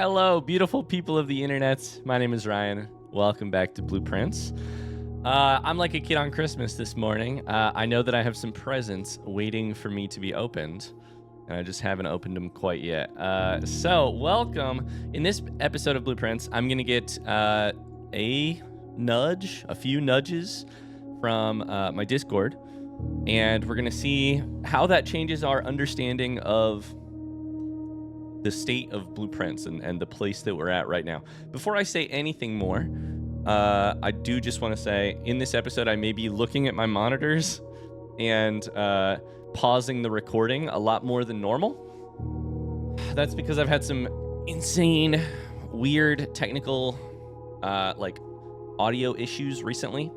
Hello, beautiful people of the internet. My name is Ryan. Welcome back to Blueprints. I'm like a kid on Christmas this morning. I know that I have some presents waiting for me to be opened, and I just haven't opened them quite yet. So welcome. In this episode of Blueprints, I'm going to get a few nudges from my Discord, and we're going to see how that changes our understanding of the state of Blueprints and the place that we're at right now. Before I say anything more, I do just want to say, in this episode, I may be looking at my monitors and pausing the recording a lot more than normal. That's because I've had some insane, weird technical, audio issues recently,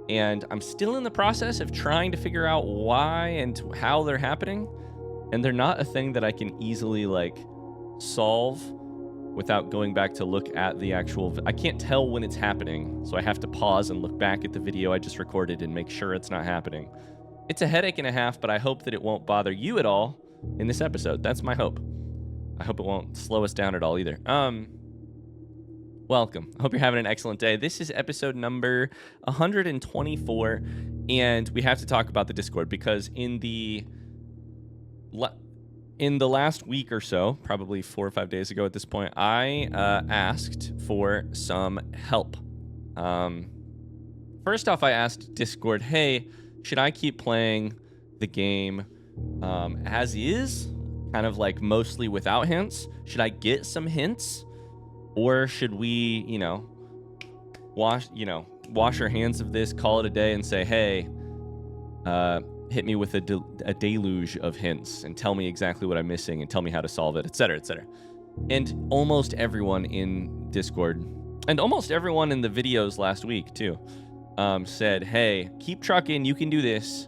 and I'm still in the process of trying to figure out why and how they're happening, and they're not a thing that I can easily, solve without going back to look at the actual... I can't tell when it's happening, so I have to pause and look back at the video I just recorded and make sure it's not happening. It's a headache and a half, but I hope that it won't bother you at all in this episode. That's my hope. I hope it won't slow us down at all either. Welcome. I hope you're having an excellent day. This is episode number 124, and we have to talk about the Discord because in the last week or so, probably 4 or 5 days ago at this point, I asked for some help. First off, I asked Discord, hey, should I keep playing the game as is, kind of like mostly without hints? Should I get some hints? Or should we, wash our hands of this, call it a day, and say, hey, hit me with a deluge of hints and tell me exactly what I'm missing and tell me how to solve it, etc., etc. And almost everyone in Discord, and almost everyone in the videos last week too, said, hey, keep trucking, you can do this.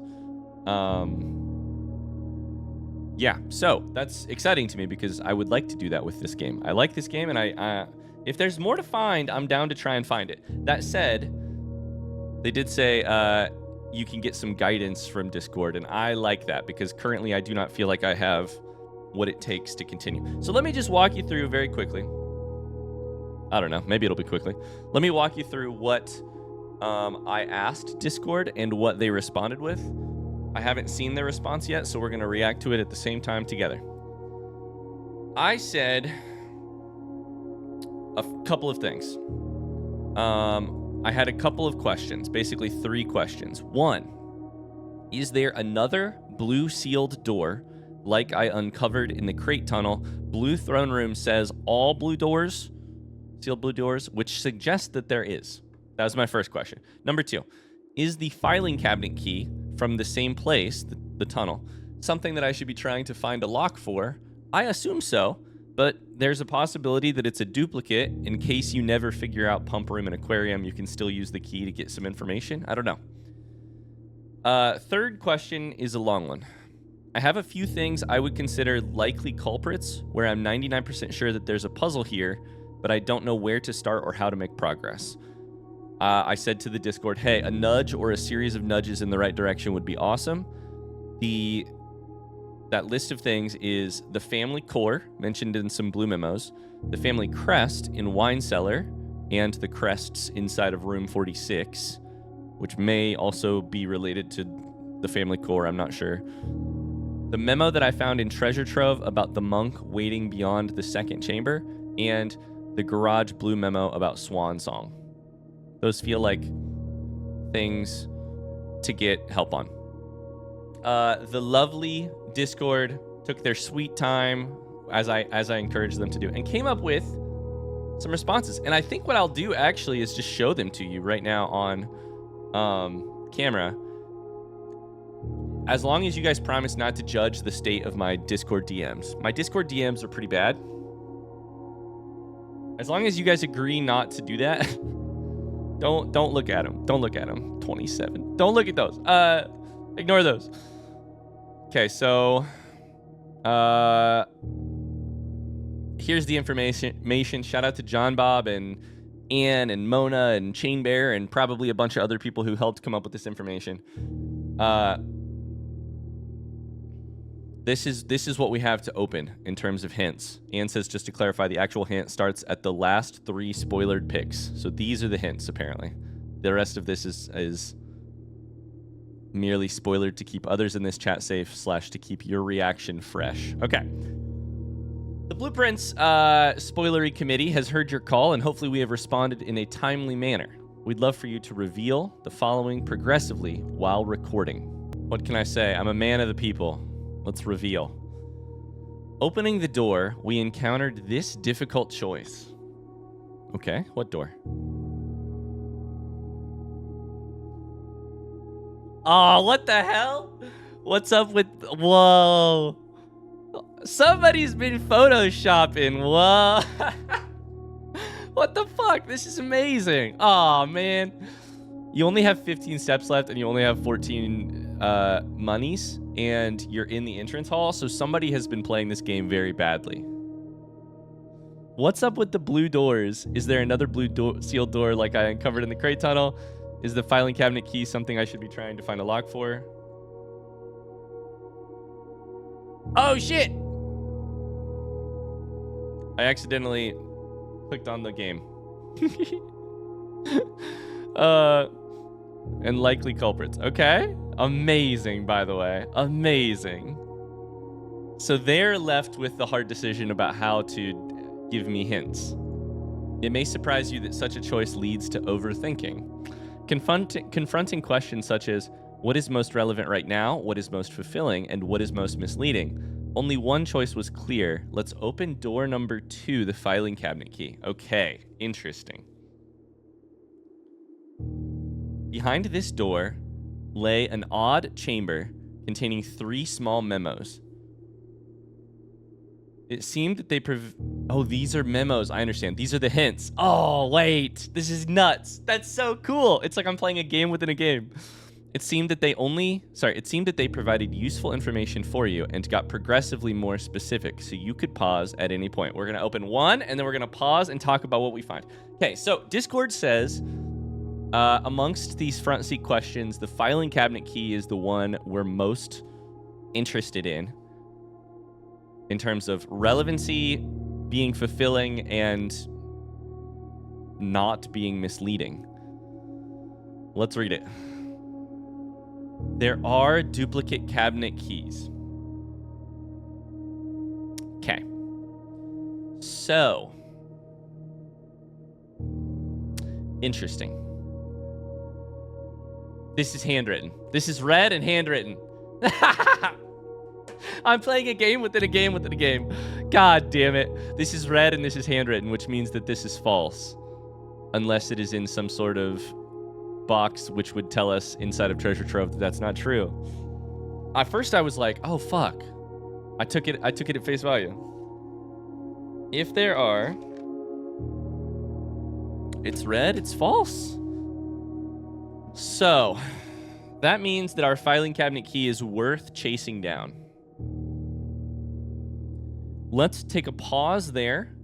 Yeah, so that's exciting to me because I would like to do that with this game. I like this game, and I if there's more to find, I'm down to try and find it. That said, they did say you can get some guidance from Discord, and I like that because currently I do not feel like I have what it takes to continue. So let me just walk you through very quickly. I don't know, maybe it'll be quickly. Let me walk you through what I asked Discord and what they responded with. I haven't seen their response yet, so we're going to react to it at the same time together. I said a couple of things. I had a couple of questions, basically 3 questions. 1, is there another blue sealed door like I uncovered in the crate tunnel? Blue throne room says all blue doors, sealed blue doors, which suggests that there is. That was my first question. Number 2, is the filing cabinet key from the same place, the tunnel, something that I should be trying to find a lock for? I assume so, but there's a possibility that it's a duplicate. In case you never figure out pump room and aquarium, you can still use the key to get some information. I don't know. Third question is a long one. I have a few things I would consider likely culprits where I'm 99% sure that there's a puzzle here, but I don't know where to start or how to make progress. I said to the Discord, hey, a nudge or a series of nudges in the right direction would be awesome. That list of things is the family core, mentioned in some blue memos, the family crest in wine cellar, and the crests inside of room 46, which may also be related to the family core, I'm not sure. The memo that I found in Treasure Trove about the monk waiting beyond the second chamber, and the garage blue memo about Swan Song. Those feel like things to get help on. The lovely Discord took their sweet time, as I encouraged them to do, and came up with some responses. And I think what I'll do actually is just show them to you right now on camera. As long as you guys promise not to judge the state of my Discord DMs. My Discord DMs are pretty bad. As long as you guys agree not to do that, don't look at them. Don't look at them. 27. Don't look at those. Ignore those. Okay, so here's the information. Shout out to John Bob and Ann and Mona and Chain Bear and probably a bunch of other people who helped come up with this information. This is what we have to open in terms of hints. Anne says, just to clarify, the actual hint starts at the last 3 spoilered picks. So these are the hints, apparently. The rest of this is merely spoilered to keep others in this chat safe / to keep your reaction fresh. Okay. The Blueprints spoilery committee has heard your call, and hopefully we have responded in a timely manner. We'd love for you to reveal the following progressively while recording. What can I say? I'm a man of the people. Let's reveal. Opening the door, we encountered this difficult choice. Okay, what door? Oh, what the hell? What's up with... Whoa. Somebody's been photoshopping. Whoa. What the fuck? This is amazing. Oh, man. You only have 15 steps left, and you only have 14 monies, and you're in the entrance hall, so somebody has been playing this game very badly. What's up with the blue doors? Is there another blue sealed door like I uncovered in the crate tunnel? Is the filing cabinet key something I should be trying to find a lock for? Oh, shit! I accidentally clicked on the game. And likely culprits. Okay. Amazing, by the way. Amazing. So they're left with the hard decision about how to give me hints. It may surprise you that such a choice leads to overthinking. Confronting questions such as, what is most relevant right now? What is most fulfilling? And what is most misleading? Only one choice was clear. Let's open door number 2, the filing cabinet key. Okay, interesting. Behind this door lay an odd chamber containing 3 small memos. It seemed that they oh, these are memos. I understand. These are the hints. Oh, wait. This is nuts. That's so cool. It's like I'm playing a game within a game. It seemed that they provided useful information for you and got progressively more specific, so you could pause at any point. We're going to open 1, and then we're going to pause and talk about what we find. Okay, so Discord says, amongst these front seat questions, the filing cabinet key is the one we're most interested in terms of relevancy, being fulfilling, and not being misleading. Let's read it. There are duplicate cabinet keys. Okay. So. Interesting. This is handwritten. This is read and handwritten. I'm playing a game within a game within a game. God damn it. This is read and this is handwritten, which means that this is false. Unless it is in some sort of box which would tell us inside of Treasure Trove that that's not true. At first I was like, oh fuck. I took it at face value. If there are, it's red, it's false. So that means that our filing cabinet key is worth chasing down. Let's take a pause there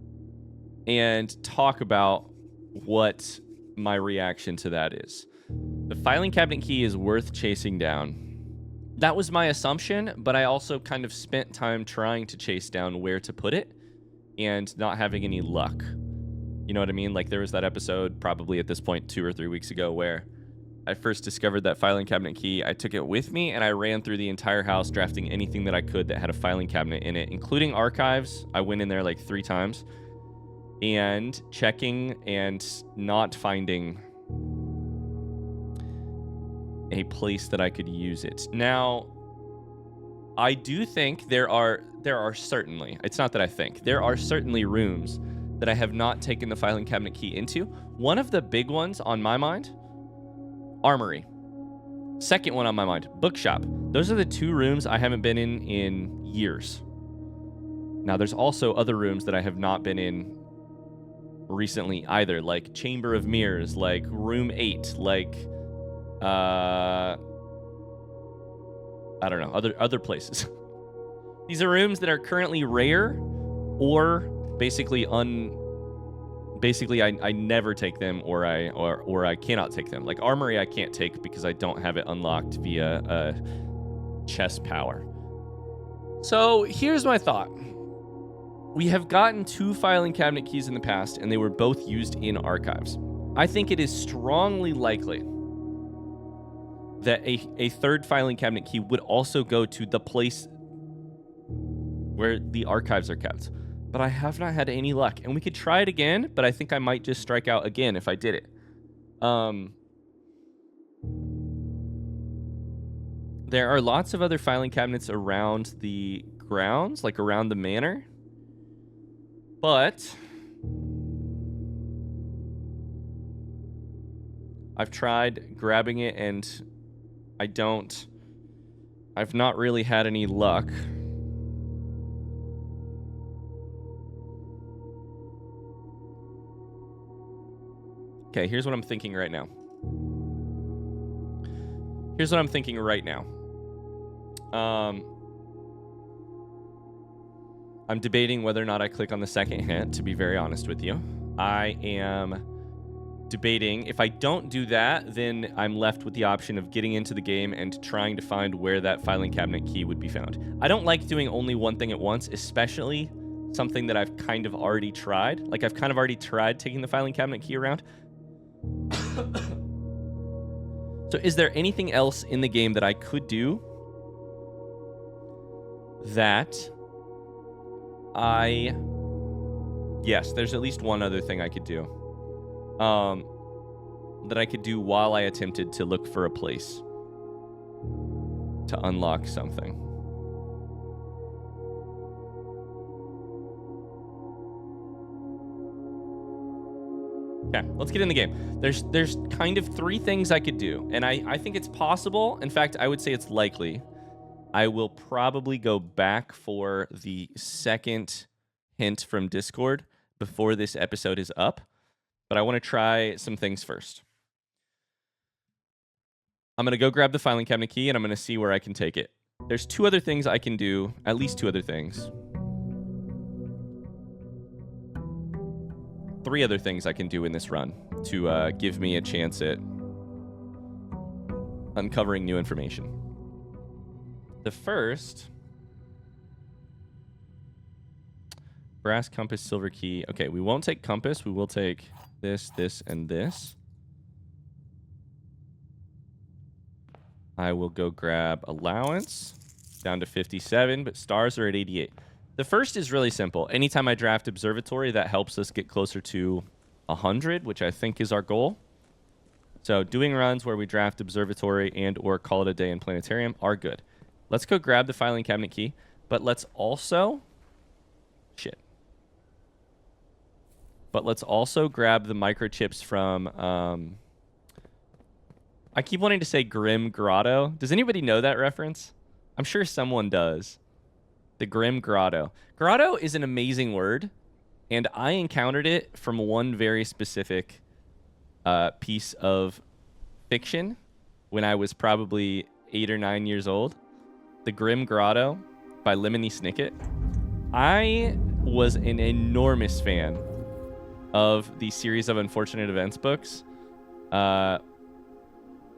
and talk about what my reaction to that is. The filing cabinet key is worth chasing down. That was my assumption, but I also kind of spent time trying to chase down where to put it and not having any luck. You know what I mean? Like there was that episode probably at this point 2 or 3 weeks ago where I first discovered that filing cabinet key. I took it with me and I ran through the entire house drafting anything that I could that had a filing cabinet in it, including archives. I went in there like 3 times and checking and not finding a place that I could use it. Now, I do think there are certainly, it's not that I think, there are certainly rooms that I have not taken the filing cabinet key into. One of the big ones on my mind, Armory. Second one on my mind, Bookshop. Those are the 2 rooms I haven't been in years. Now, there's also other rooms that I have not been in recently either, like Chamber of Mirrors, like Room 8, like I don't know, other places. These are rooms that are currently rare or basically I never take them or I cannot take them. Like Armory I can't take because I don't have it unlocked via chess power. So here's my thought. We have gotten 2 filing cabinet keys in the past, and they were both used in archives. I think it is strongly likely that a third filing cabinet key would also go to the place where the archives are kept. But I have not had any luck. And we could try it again, but I think I might just strike out again if I did it. There are lots of other filing cabinets around the grounds, like around the manor. But I've tried grabbing it and I've not really had any luck. Okay, here's what I'm thinking right now. I'm debating whether or not I click on the second hint, to be very honest with you. I am debating. If I don't do that, then I'm left with the option of getting into the game and trying to find where that filing cabinet key would be found. I don't like doing only one thing at once, especially something that I've kind of already tried. Like, I've kind of already tried taking the filing cabinet key around. So is there anything else in the game that I could do that yes, there's at least one other thing I could do. That I could do while I attempted to look for a place to unlock something. Okay, let's get in the game. There's kind of 3 things I could do, and I think it's possible. In fact, I would say it's likely. I will probably go back for the second hint from Discord before this episode is up, but I want to try some things first. I'm going to go grab the filing cabinet key, and I'm going to see where I can take it. There's 2 other things I can do, at least 2 other things. 3 other things I can do in this run to give me a chance at uncovering new information. The first, brass, compass, silver key. Okay, we won't take compass. We will take this, this, and this. I will go grab allowance, down to 57, but stars are at 88. The first is really simple. Anytime I draft observatory, that helps us get closer to 100, which I think is our goal. So doing runs where we draft observatory and or call it a day in planetarium are good. Let's go grab the filing cabinet key, but let's also... But let's also grab the microchips from... I keep wanting to say Grim Grotto. Does anybody know that reference? I'm sure someone does. The Grim Grotto. Grotto is an amazing word, and I encountered it from one very specific piece of fiction when I was probably 8 or 9 years old. The Grim Grotto by Lemony Snicket. I was an enormous fan of the series of Unfortunate Events books. And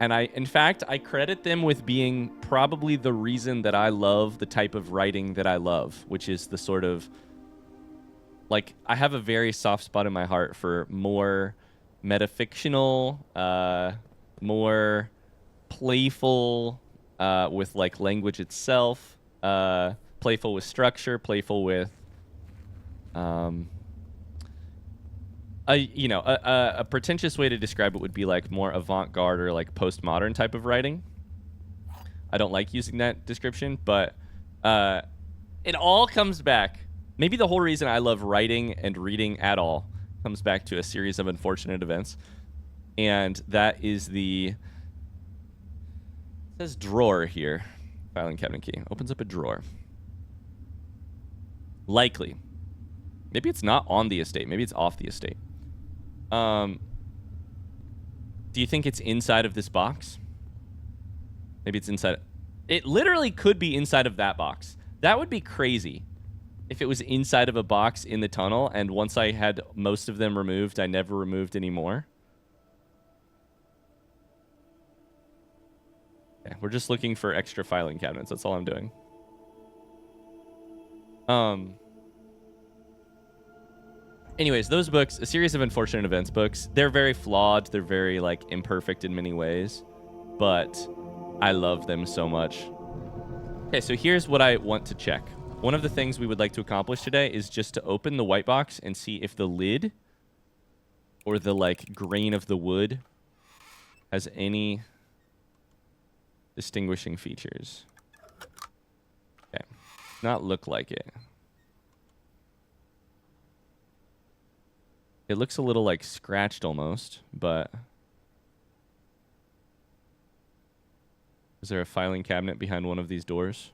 in fact, I credit them with being probably the reason that I love the type of writing that I love, which is the sort of, like, I have a very soft spot in my heart for more metafictional, more playful, with like language itself, playful with structure, playful with, a pretentious way to describe it would be like more avant-garde or like postmodern type of writing. I don't like using that description, but it all comes back. Maybe the whole reason I love writing and reading at all comes back to a series of unfortunate events. And that is the... It says drawer here. Filing cabinet key. Opens up a drawer. Likely. Maybe it's not on the estate. Maybe it's off the estate. Do you think it's inside of this box? Maybe it's inside. It literally could be inside of that box. That would be crazy if it was inside of a box in the tunnel, and once I had most of them removed, I never removed any more. Okay, we're just looking for extra filing cabinets. That's all I'm doing. Anyways, those books, a series of unfortunate events books, they're very flawed. They're very like imperfect in many ways, but I love them so much. Okay, so here's what I want to check. One of the things we would like to accomplish today is just to open the white box and see if the lid or the like grain of the wood has any distinguishing features. Okay, not look like it. It looks a little like scratched almost, but is there a filing cabinet behind one of these doors?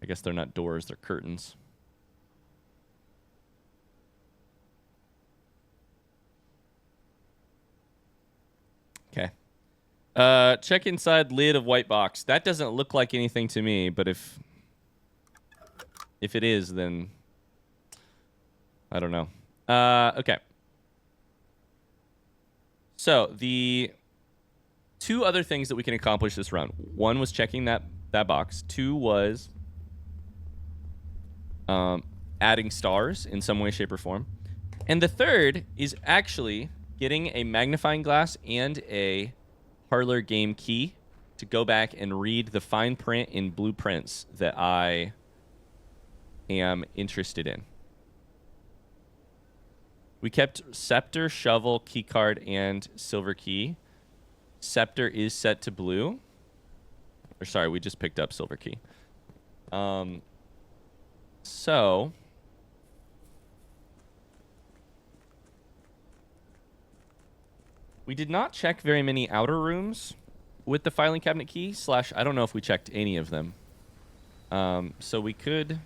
I guess they're not doors, they're curtains. Okay. Check inside lid of white box. That doesn't look like anything to me, but if it is, then I don't know. Okay. So the two other things that we can accomplish this round. One was checking that box. Two was adding stars in some way, shape, or form. And the third is actually getting a magnifying glass and a parlor game key to go back and read the fine print in blueprints that I am interested in. We kept scepter, shovel, keycard, and silver key. Scepter is set to blue. Or sorry, we just picked up silver key. So we did not check very many outer rooms with the filing cabinet key / I don't know if we checked any of them. So we could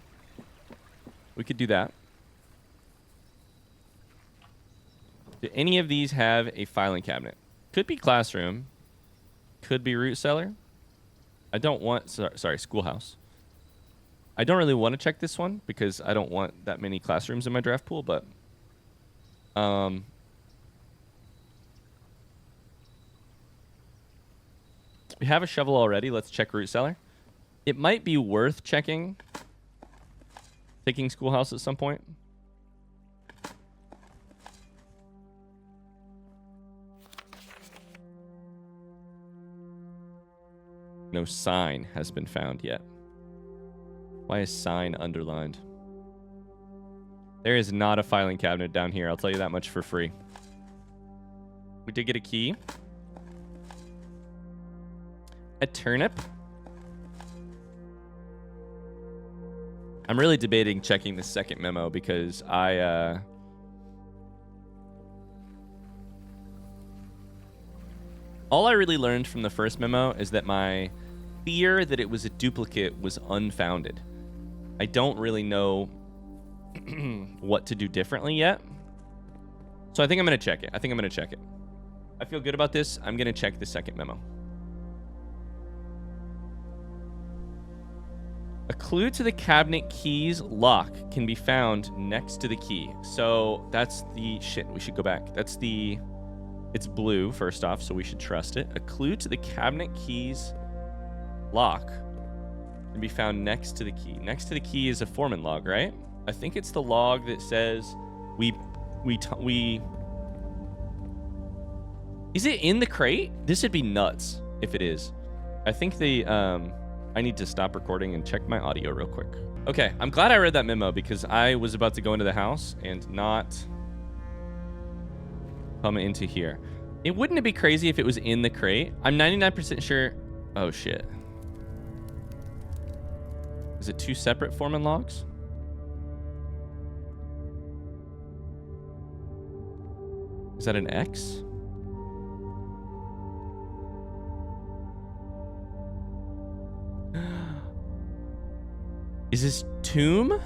do that. Do any of these have a filing cabinet? Could be classroom. Could be root cellar. I don't want... Sorry, schoolhouse. I don't really want to check this one because I don't want that many classrooms in my draft pool, but... we have a shovel already. Let's check root cellar. It might be worth checking schoolhouse at some point. No sign has been found yet. Why is sign underlined? There is not a filing cabinet down here. I'll tell you that much for free. We did get a key. A turnip. I'm really debating checking the second memo because all I really learned from the first memo is that my fear that it was a duplicate was unfounded. I don't really know what to do differently yet. So I think I'm going to check it. I feel good about this. I'm going to check the second memo. A clue to the cabinet key's lock can be found next to the key. So that's the... Shit, we should go back. It's blue, first off, so we should trust it. A clue to the cabinet key's lock can be found next to the key. Next to the key is a foreman log, right? I think it's the log that says we... Is it in the crate? This would be nuts if it is. I think I need to stop recording and check my audio real quick. Okay, I'm glad I read that memo because I was about to go into the house and not come into here. Wouldn't it be crazy if it was in the crate? I'm 99% sure. Oh, shit. Is it two separate foreman logs? Is that an X? Is this tomb?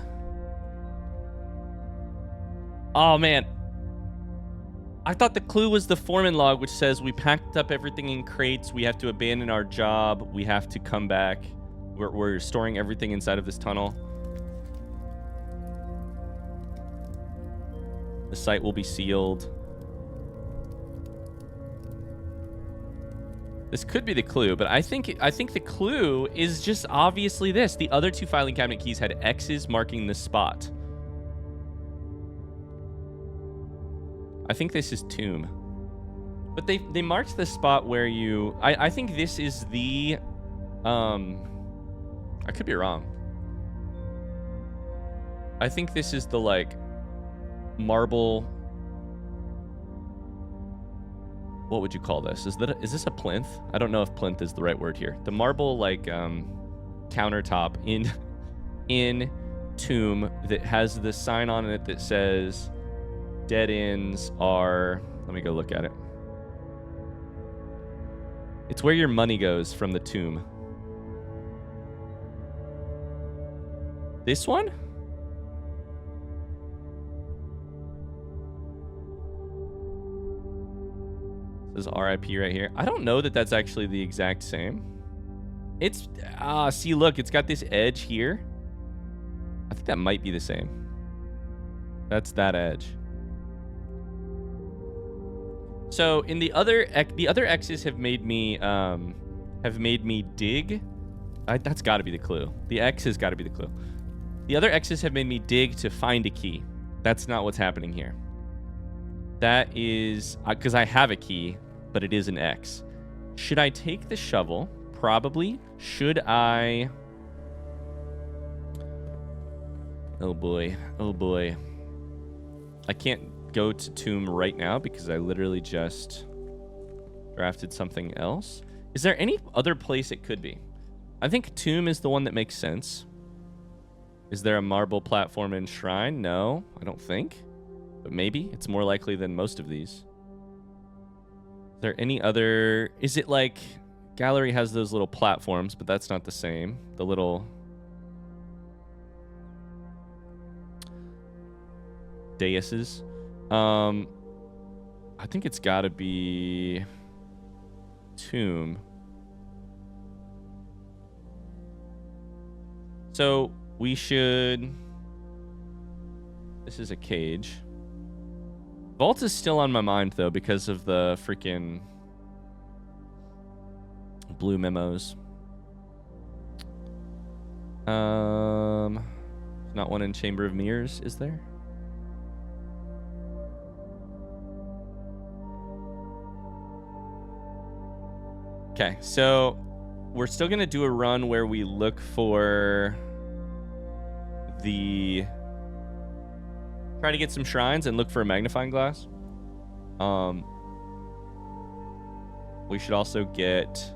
Oh, man. I thought the clue was the foreman log, which says we packed up everything in crates. We have to abandon our job. We have to come back. We're storing everything inside of this tunnel. The site will be sealed. This could be the clue, but I think the clue is just obviously this. The other 2 filing cabinet keys had X's marking the spot. I think this is tomb. But they marked the spot where you... I think this is the... I could be wrong. I think this is the, like, marble... What would you call this? Is this a plinth? I don't know if plinth is the right word here. The marble, like, countertop in tomb that has the sign on it that says dead ends are... Let me go look at it. It's where your money goes from the tomb. This one? It says RIP right here. I don't know that that's actually the exact same. It's... see, look. It's got this edge here. I think that might be the same. That's that edge. So in the other X's have made me dig. That's got to be the clue. The X has got to be the clue. The other X's have made me dig to find a key. That's not what's happening here. That is because I have a key, but it is an X. Should I take the shovel? Probably. Should I? Oh boy. Oh boy. I can't go to tomb right now because I literally just drafted something else. Is there any other place it could be? I think tomb is the one that makes sense. Is there a marble platform in shrine? No, I don't think. But maybe. It's more likely than most of these. Is there any other... Is it like... Gallery has those little platforms, but that's not the same. The little... daises. I think it's got to be... tomb. So we should... This is a cage. Vault is still on my mind, though, because of the freaking blue memos. Not one in Chamber of Mirrors, is there? Okay, so we're still going to do a run where we look for the... Try to get some shrines and look for a magnifying glass. We should also get...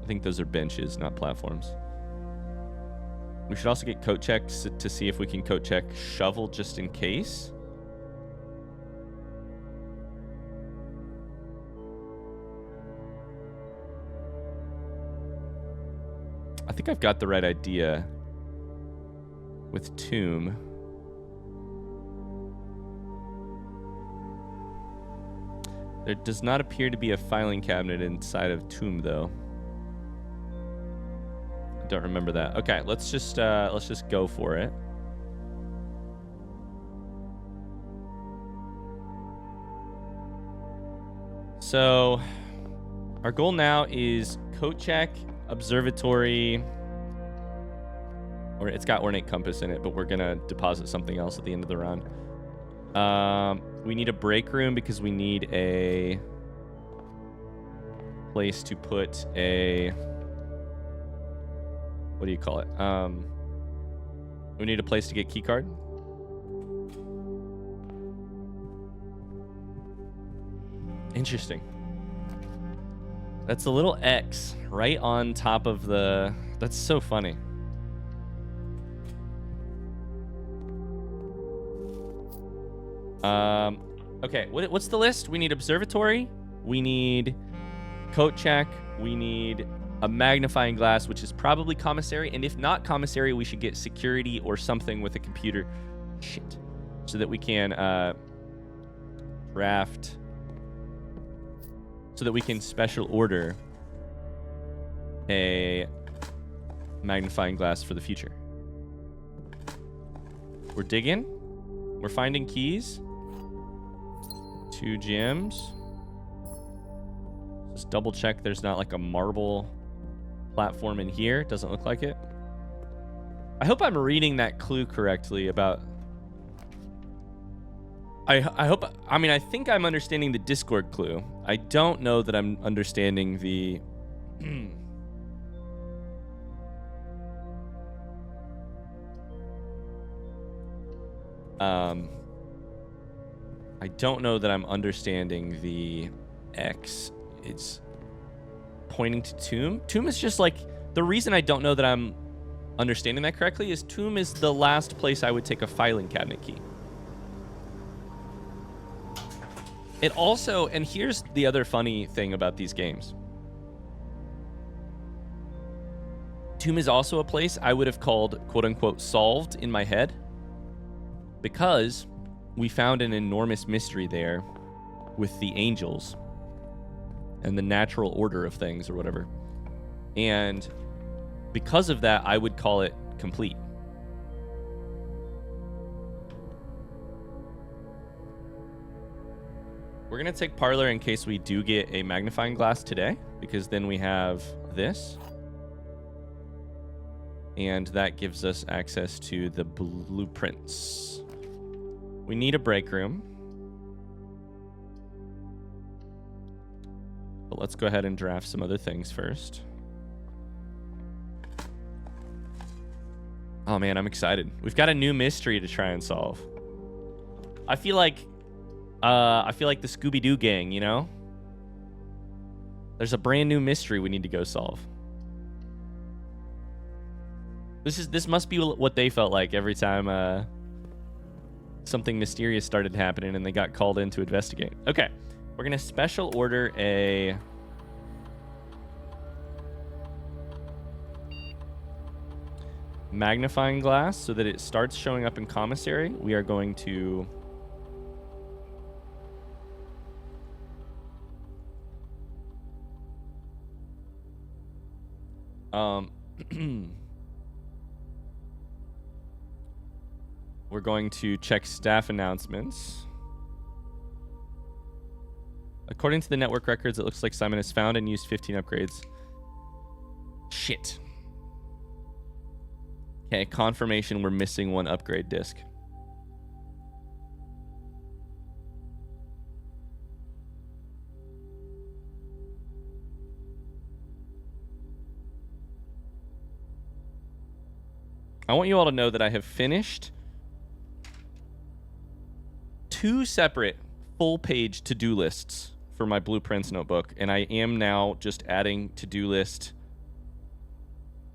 I think those are benches, not platforms. We should also get coat checks to see if we can coat check shovel just in case. I think I've got the right idea with tomb. There does not appear to be a filing cabinet inside of tomb, though. I don't remember that. Okay, let's just go for it. So our goal now is coat check, observatory, or it's got ornate compass in it, but we're gonna deposit something else at the end of the run. We need a break room because we need a place to put a, what do you call it? We need a place to get key card. Interesting. That's a little X right on top of the... That's so funny. Okay, what's the list? We need observatory. We need coat check. We need a magnifying glass, which is probably commissary. And if not commissary, we should get security or something with a computer. Shit. So that we can draft... So that we can special order a magnifying glass for the future. We're digging. We're finding keys. 2 gems. Just double check there's not like a marble platform in here. Doesn't look like it. I hope I'm reading that clue correctly about... I hope... I mean, I think I'm understanding the Discord clue. I don't know that I'm understanding the... I don't know that I'm understanding the X. It's pointing to tomb. Tomb is just like... The reason I don't know that I'm understanding that correctly is tomb is the last place I would take a filing cabinet key. It also... And here's the other funny thing about these games. Tomb is also a place I would have called, quote-unquote, solved in my head. Because we found an enormous mystery there with the angels and the natural order of things or whatever. And because of that, I would call it complete. We're going to take Parlor in case we do get a magnifying glass today, because then we have this. And that gives us access to the blueprints. We need a break room. But let's go ahead and draft some other things first. Oh man, I'm excited. We've got a new mystery to try and solve. I feel like the Scooby-Doo gang, you know? There's a brand new mystery we need to go solve. This must be what they felt like every time something mysterious started happening and they got called in to investigate. Okay, we're gonna special order a magnifying glass so that it starts showing up in commissary. We are going to we're going to check staff announcements. According to the network records, it looks like Simon has found and used 15 upgrades. Shit. Okay, confirmation we're missing one upgrade disc. I want you all to know that I have finished 2 separate full-page to-do lists for my Blueprints notebook, and I am now just adding to-do list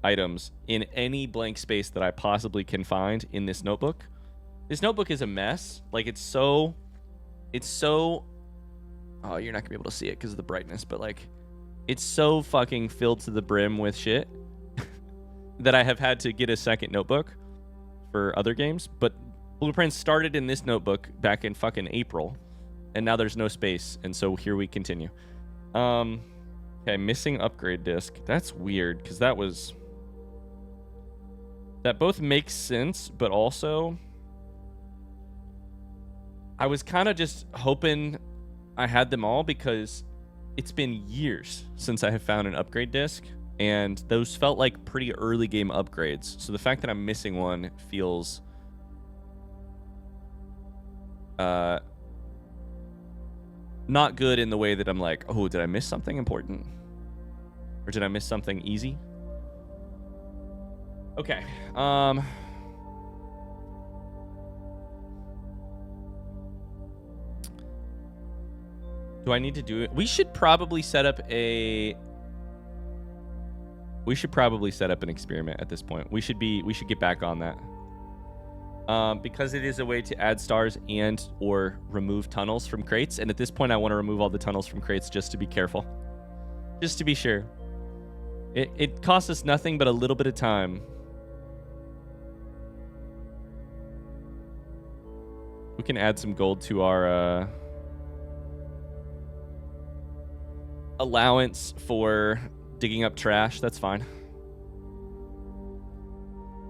items in any blank space that I possibly can find in this notebook. This notebook is a mess. Like, it's so... Oh, you're not gonna be able to see it because of the brightness, but, like, it's so fucking filled to the brim with shit that I have had to get a second notebook for other games. But Blueprints started in this notebook back in fucking April, and now there's no space, and so here we continue. Okay, missing upgrade disc. That's weird, because that both makes sense, but also I was kind of just hoping I had them all, because it's been years since I have found an upgrade disc, and those felt like pretty early game upgrades. So the fact that I'm missing one feels not good in the way that I'm like, oh, did I miss something important? Or did I miss something easy? Okay. Do I need to do it? We should probably set up an experiment at this point. We should get back on that. Because it is a way to add stars and or remove tunnels from crates. And at this point, I want to remove all the tunnels from crates just to be careful. Just to be sure. It costs us nothing but a little bit of time. We can add some gold to our allowance for digging up trash. That's fine.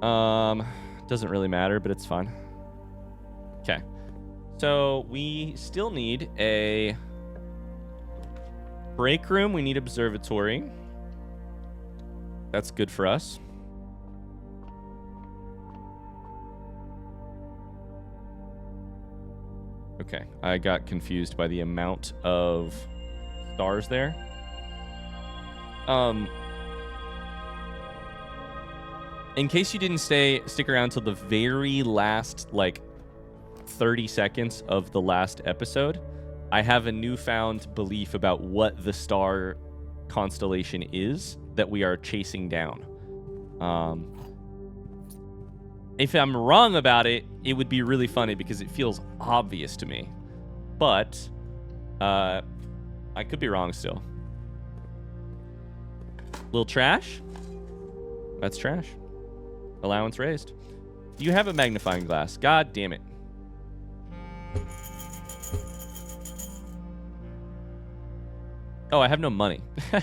Doesn't really matter, but it's fine. Okay. So we still need a Break room, we need observatory. That's good for us. Okay, I got confused by the amount of stars there. In case you didn't stick around till the very last, like, 30 seconds of the last episode, I have a newfound belief about what the star constellation is that we are chasing down. If I'm wrong about it, it would be really funny because it feels obvious to me. But I could be wrong still. Little trash? That's trash. Allowance raised. Do you have a magnifying glass? God damn it. Oh, I have no money. I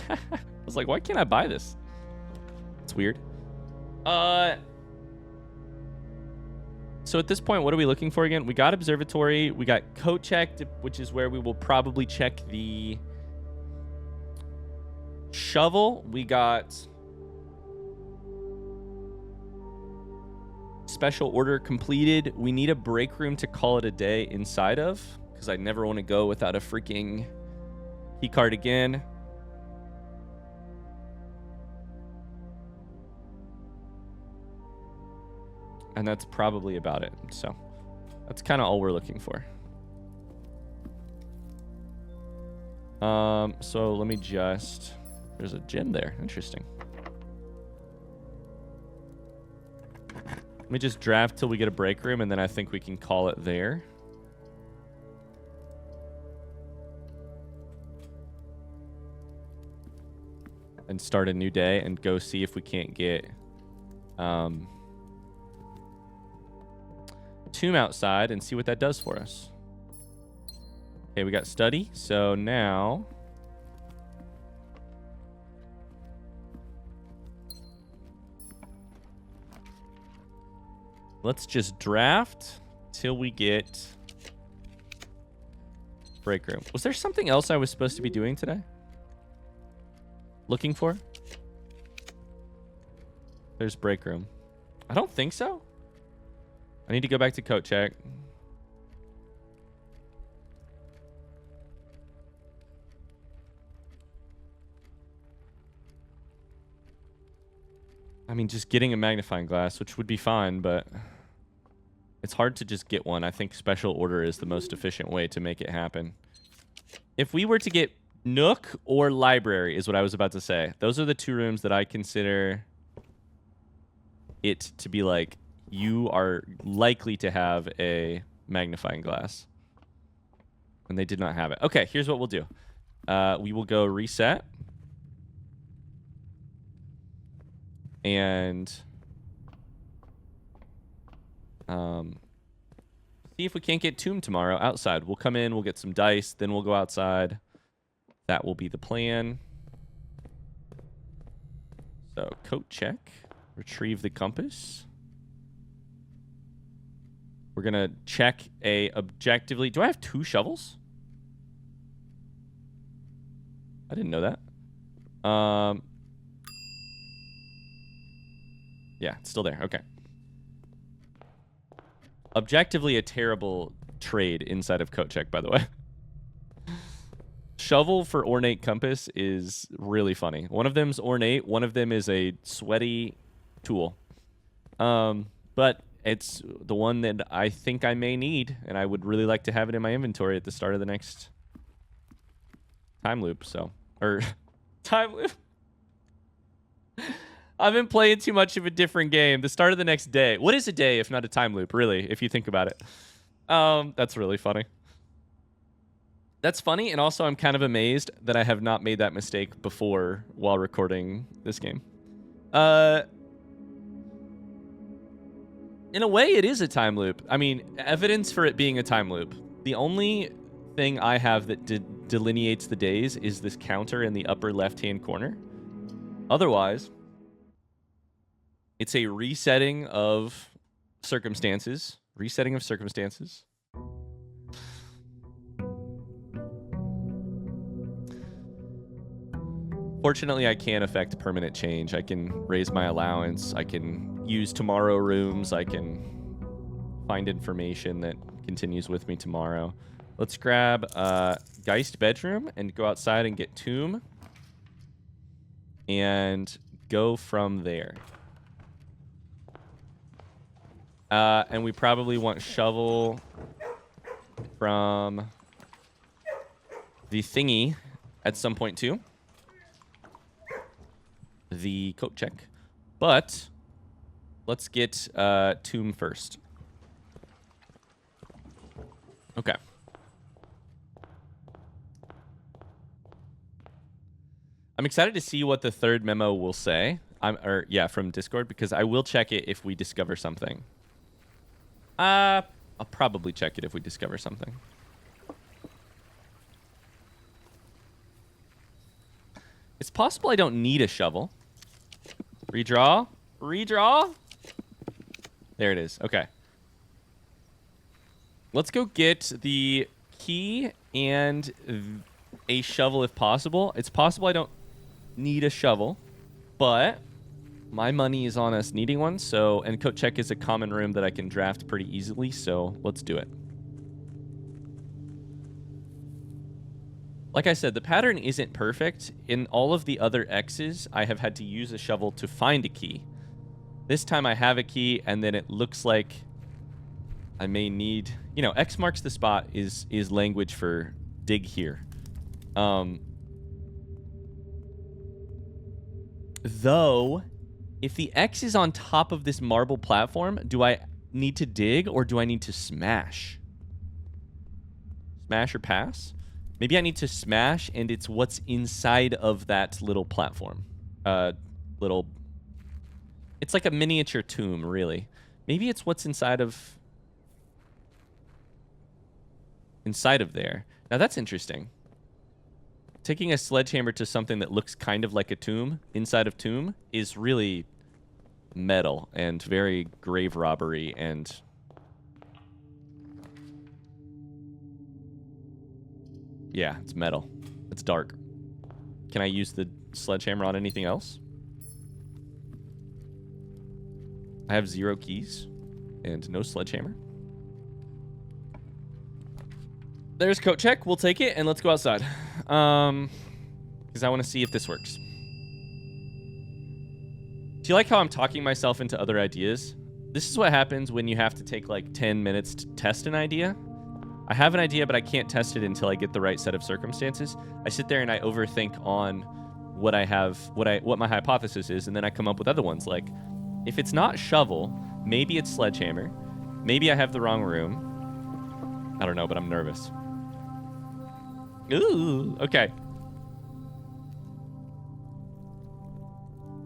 was like, why can't I buy this? It's weird. So at this point, what are we looking for again? We got observatory. We got coat checked, which is where we will probably check the shovel. We got special order completed. We need a break room to call it a day inside of, because I never want to go without a freaking key card again. And that's probably about it. So that's kind of all we're looking for. So let me just... There's a gem there. Interesting. Let me just draft till we get a break room, and then I think we can call it there. And start a new day and go see if we can't get Tomb outside and see what that does for us. Okay, we got study. So now let's just draft till we get break room. Was there something else I was supposed to be doing today? Looking for? There's break room. I don't think so. I need to go back to coat check. I mean, just getting a magnifying glass, which would be fine, but it's hard to just get one. I think special order is the most efficient way to make it happen. If we were to get Nook or library is what I was about to say. Those are the two rooms that I consider it to be like, you are likely to have a magnifying glass. And they did not have it. Okay, here's what we'll do. We will go reset. And see if we can't get Tomb tomorrow outside. We'll come in, we'll get some dice, then we'll go outside. That will be the plan. So, coat check. Retrieve the compass. We're going to check a objectively... Do I have 2 shovels? I didn't know that. Yeah, it's still there. Okay. Objectively a terrible trade inside of coat check, by the way. Shovel for ornate compass is really funny. One of them's ornate. One of them is a sweaty tool. But it's the one that I think I may need, and I would really like to have it in my inventory at the start of the next time loop. So, or time loop. I've been playing too much of a different game. The start of the next day. What is a day if not a time loop, really, if you think about it? That's really funny. That's funny, and also I'm kind of amazed that I have not made that mistake before while recording this game. In a way, it is a time loop. I mean, evidence for it being a time loop. The only thing I have that delineates the days is this counter in the upper left-hand corner. Otherwise, it's a resetting of circumstances. Resetting of circumstances. Fortunately, I can affect permanent change. I can raise my allowance. I can use tomorrow rooms. I can find information that continues with me tomorrow. Let's grab Geist bedroom and go outside and get tomb. And go from there. And we probably want shovel from the thingy at some point too. The coat check. But let's get tomb first. Okay. I'm excited to see what the third memo will say. From Discord, because I will check it if we discover something. I'll probably check it if we discover something. It's possible I don't need a shovel. Redraw? Redraw? There it is. Okay. Let's go get the key and a shovel if possible. It's possible I don't need a shovel, but my money is on us needing one. So, and coat check is a common room that I can draft pretty easily. So let's do it. Like I said, the pattern isn't perfect. In all of the other X's, I have had to use a shovel to find a key. This time I have a key, and then it looks like I may need... You know, X marks the spot is language for dig here. Though, if the X is on top of this marble platform, do I need to dig or do I need to smash? Smash or pass? Maybe I need to smash, and it's what's inside of that little platform. It's like a miniature tomb, really. Maybe it's what's inside of there. Now, that's interesting. Taking a sledgehammer to something that looks kind of like a tomb, inside of tomb, is really metal and very grave robbery and... Yeah, it's metal. It's dark. Can I use the sledgehammer on anything else? I have 0 keys and no sledgehammer. There's coat check. We'll take it and let's go outside. Because I want to see if this works. Do you like how I'm talking myself into other ideas? This is what happens when you have to take like 10 minutes to test an idea. I have an idea, but I can't test it until I get the right set of circumstances. I sit there and I overthink on what I have, what my hypothesis is, and then I come up with other ones. Like, if it's not shovel, maybe it's sledgehammer. Maybe I have the wrong room. I don't know, but I'm nervous. Ooh, okay.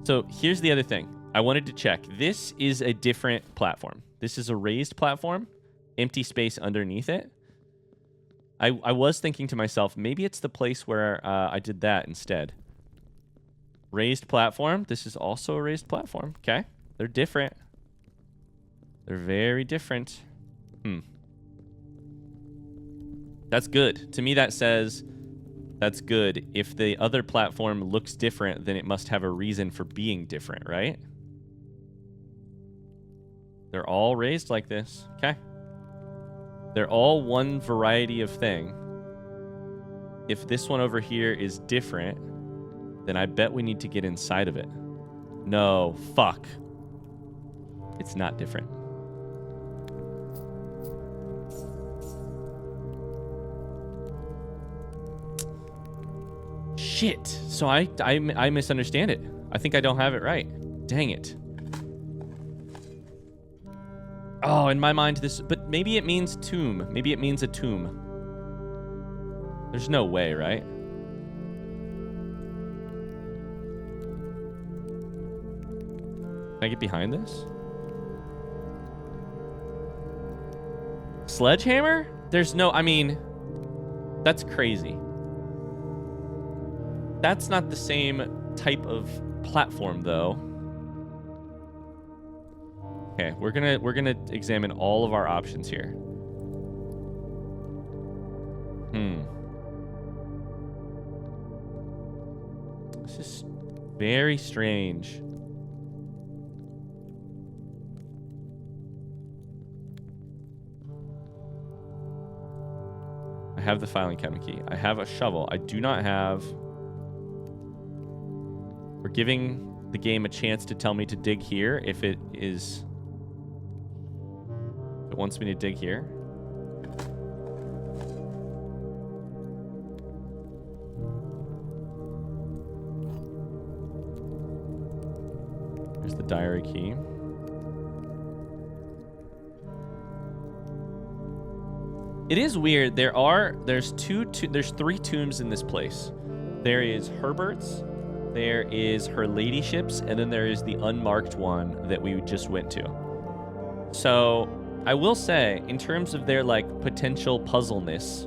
So here's the other thing. I wanted to check. This is a different platform. This is a raised platform, empty space underneath it. I was thinking to myself, maybe it's the place where I did that instead. Raised platform. This is also a raised platform. Okay. They're different. They're very different. That's good. To me, that says that's good. If the other platform looks different, then it must have a reason for being different, right? They're all raised like this. Okay. They're all one variety of thing. If this one over here is different, then I bet we need to get inside of it. No, fuck. It's not different. Shit. So I misunderstand it. I think I don't have it right. Dang it. Oh, in my mind, but maybe it means tomb. Maybe it means a tomb. There's no way, right? Can I get behind this? Sledgehammer? There's no, I mean, that's crazy. That's not the same type of platform, though. Okay, we're gonna examine all of our options here. This is Very strange. I have the filing cabinet key. I have a shovel. I do not have... We're giving the game a chance to tell me to dig here if it is... If it wants me to dig here. There's the diary key. It is weird. There's three tombs in this place. There is Herbert's, there is Her Ladyship's, and then there is the unmarked one that we just went to. So I will say, in terms of their like potential puzzleness,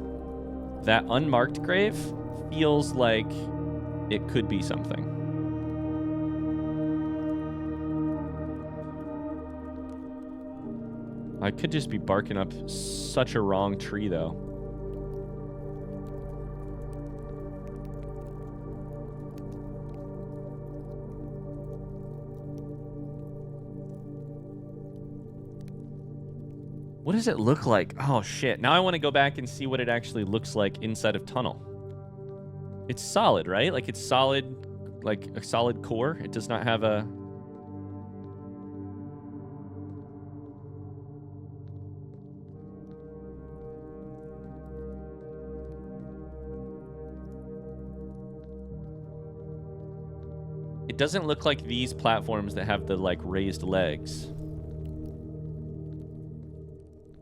that unmarked grave feels like it could be something. I could just be barking up such a wrong tree, though. What does it look like? Oh, shit. Now I want to go back and see what it actually looks like inside of tunnel. It's solid, right? Like, it's solid, like a solid core. It does not have a... It doesn't look like these platforms that have the, like, raised legs.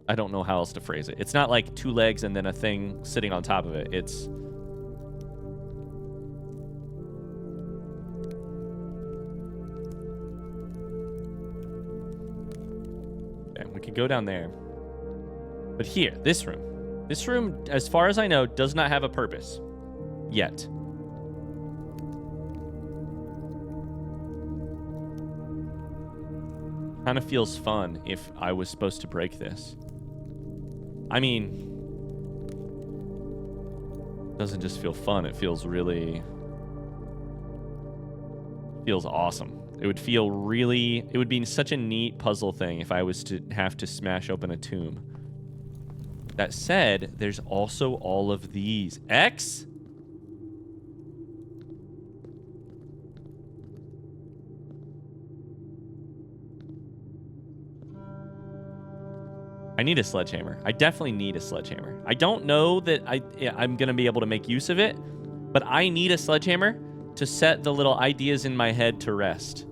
I don't know how else to phrase it. It's not like two legs and then a thing sitting on top of it. It's... Okay, we could go down there. But here, this room. This room, as far as I know, does not have a purpose. Yet. Kind of feels fun if I was supposed to break this. I mean, it doesn't just feel fun. It feels really... feels awesome. It would feel really... It would be such a neat puzzle thing if I was to have to smash open a tomb. That said, there's also all of these. X? I need a sledgehammer. I definitely need a sledgehammer. I don't know that I'm going to be able to make use of it, but I need a sledgehammer to set the little ideas in my head to rest.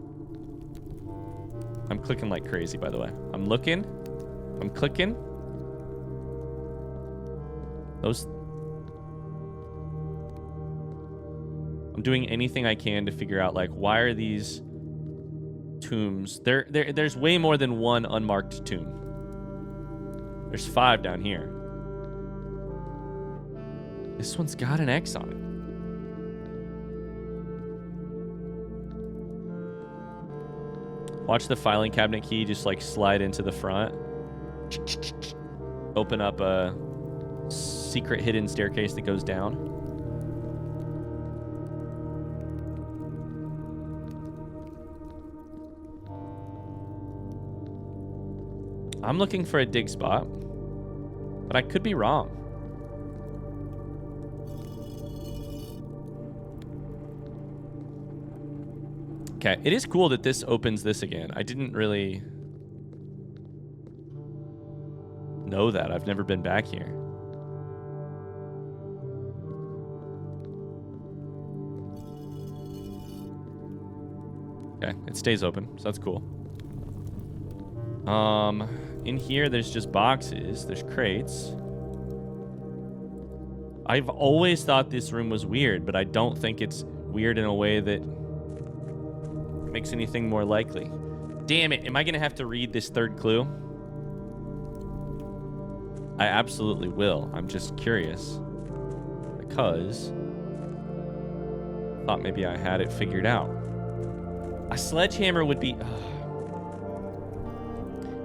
I'm clicking like crazy, by the way. I'm looking. I'm clicking. Those... I'm doing anything I can to figure out, like, why are these tombs... There's way more than one unmarked tomb. There's 5 down here. This one's got an X on it. Watch the filing cabinet key just like slide into the front. Open up a secret hidden staircase that goes down. I'm looking for a dig spot, but I could be wrong. Okay, it is cool that this opens this again. I didn't really know that. I've never been back here. Okay, it stays open, so that's cool. In here, there's just boxes. There's crates. I've always thought this room was weird, but I don't think it's weird in a way that makes anything more likely. Damn it. Am I going to have to read this third clue? I absolutely will. I'm just curious. Because I thought maybe I had it figured out. A sledgehammer would be...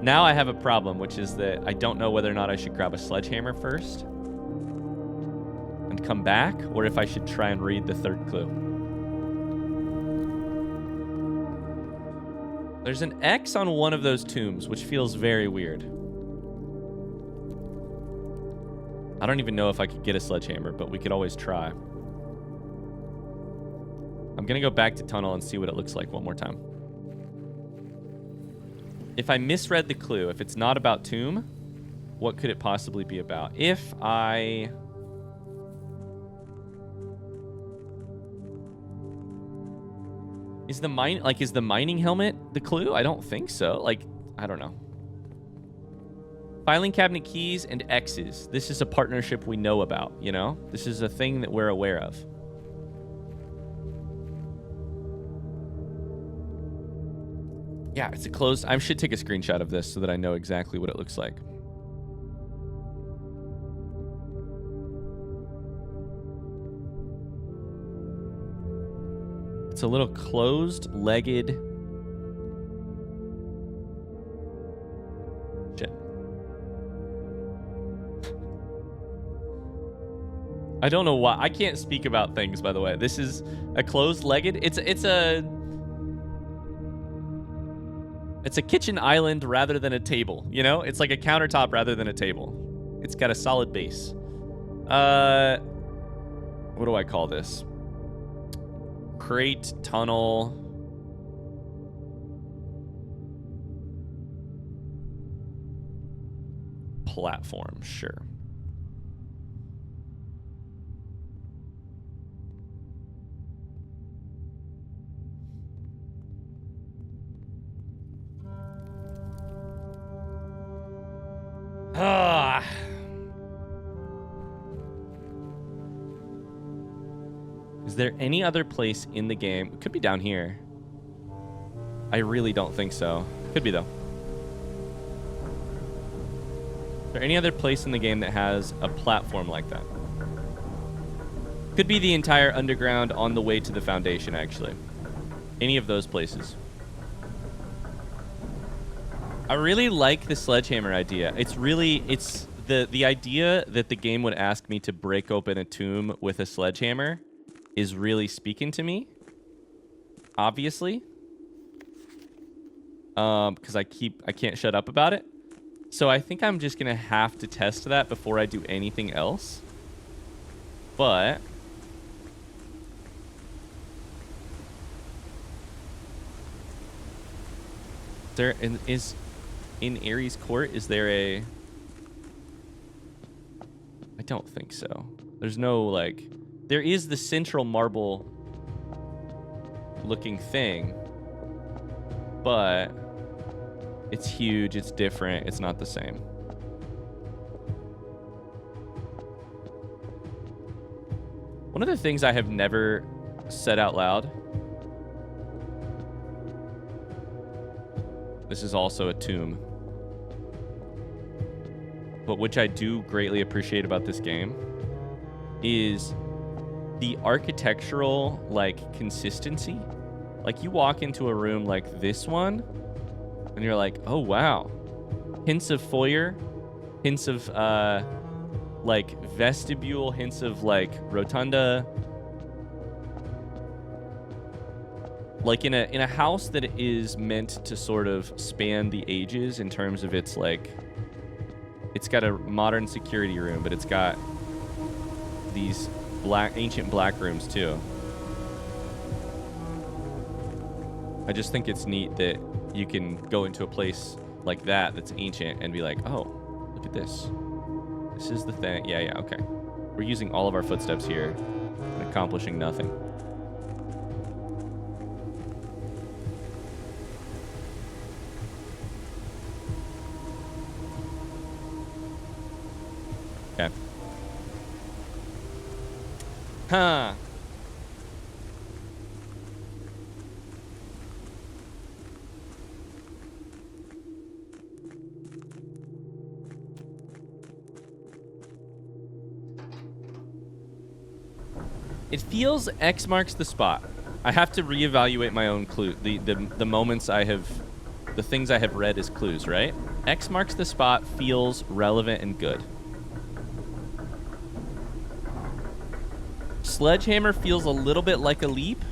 Now I have a problem, which is that I don't know whether or not I should grab a sledgehammer first and come back, or if I should try and read the third clue. There's an X on one of those tombs, which feels very weird. I don't even know if I could get a sledgehammer, but we could always try. I'm going to go back to tunnel and see what it looks like one more time. If I misread the clue, if it's not about tomb, what could it possibly be about? If I... Is the mining helmet the clue? I don't think so. Like, I don't know. Filing cabinet keys and X's. This is a partnership we know about, you know? This is a thing that we're aware of. Yeah, it's a closed... I should take a screenshot of this so that I know exactly what it looks like. It's a little closed-legged... Shit. I don't know why. I can't speak about things, by the way. This is a closed-legged... It's a kitchen island rather than a table, you know? It's like a countertop rather than a table. It's got a solid base. What do I call this? Crate, tunnel. Platform, sure. Is there any other place in the game? It could be down here. I really don't think so. Could be, though. Is there any other place in the game that has a platform like that? Could be the entire underground on the way to the foundation, actually. Any of those places. I really like the sledgehammer idea. It's the idea that the game would ask me to break open a tomb with a sledgehammer is really speaking to me. Obviously. Because I can't shut up about it. So I think I'm just gonna have to test that before I do anything else. But there is in Ares Court, is there a... I don't think so. There's no, like... There is the central marble looking thing, but it's huge, it's different, it's not the same. One of the things I have never said out loud, this is also a tomb, but which I do greatly appreciate about this game, is the architectural, like, consistency. Like, you walk into a room like this one, and you're like, oh, wow. Hints of foyer, hints of, like, vestibule, hints of, like, rotunda. Like, in a house that is meant to sort of span the ages in terms of its, like... It's got a modern security room, but it's got these ancient black rooms too. I just think it's neat that you can go into a place like that that's ancient and be like, oh, look at this. This is the thing. Yeah, okay. We're using all of our footsteps here and accomplishing nothing. Okay. Huh. It feels X marks the spot. I have to reevaluate my own clue. The moments I have, the things I have read as clues, right? X marks the spot feels relevant and good. Sledgehammer feels a little bit like a leap.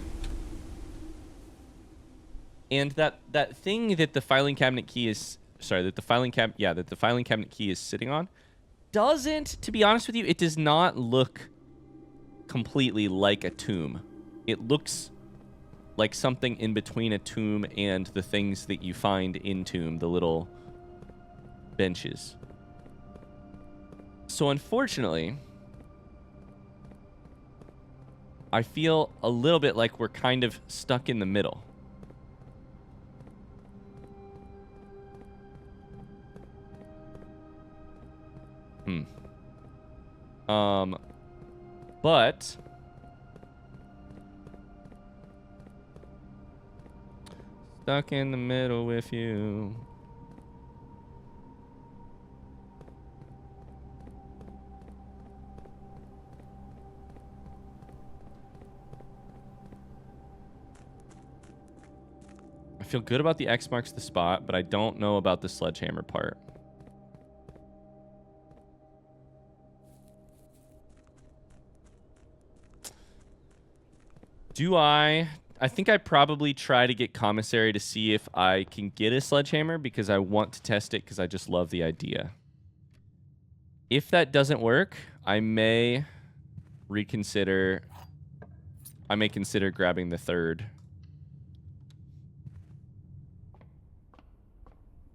And that thing that the filing cabinet key is that the filing cabinet key is sitting on doesn't, to be honest with you, it does not look completely like a tomb. It looks like something in between a tomb and the things that you find in tomb, the little benches. So unfortunately, I feel a little bit like we're kind of stuck in the middle. But stuck in the middle with you. I feel good about the X marks the spot, but I don't know about the sledgehammer part. I think I probably try to get commissary to see if I can get a sledgehammer because I want to test it because I just love the idea. If that doesn't work, I may consider grabbing the third.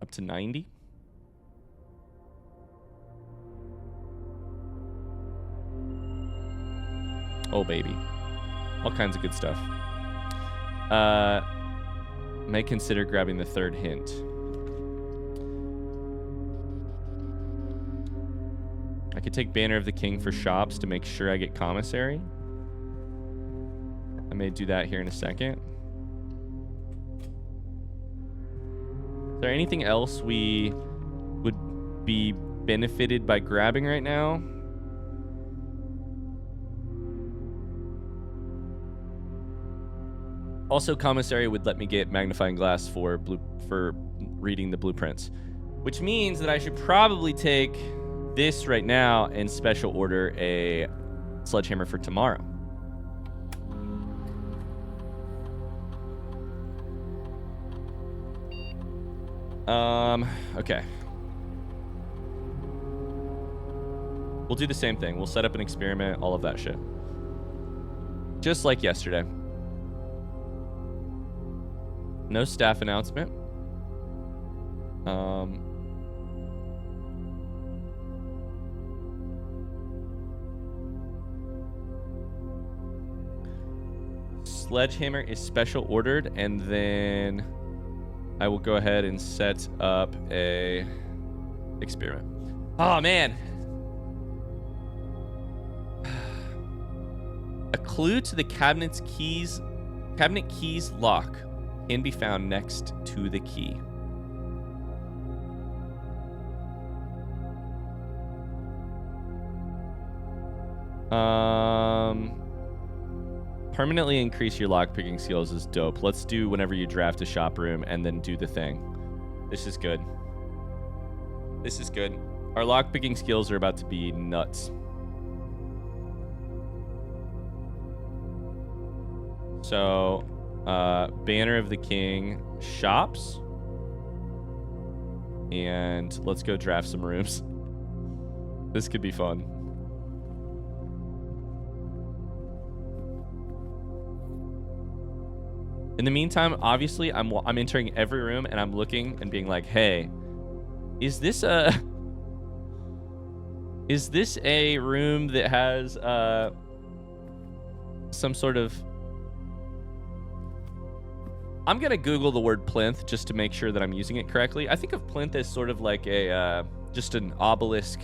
Up to 90. Oh, baby. All kinds of good stuff. May consider grabbing the third hint. I could take Banner of the King for shops to make sure I get commissary. I may do that here in a second. Is there anything else we would be benefited by grabbing right now? Also, commissary would let me get magnifying glass for reading the blueprints, which means that I should probably take this right now and special order a sledgehammer for tomorrow. Okay. We'll do the same thing. We'll set up an experiment, all of that shit. Just like yesterday. No staff announcement. Sledgehammer is special ordered, and then I will go ahead and set up a experiment. Oh, man. A clue to the cabinet keys lock can be found next to the key. Permanently increase your lockpicking skills is dope. Let's do whenever you draft a shop room and then do the thing. This is good. This is good. Our lockpicking skills are about to be nuts. So, Banner of the King shops. And let's go draft some rooms. This could be fun. In the meantime, obviously, I'm entering every room and I'm looking and being like, hey, is this a room that has some sort of... I'm going to Google the word plinth just to make sure that I'm using it correctly. I think of plinth as sort of like a just an obelisk.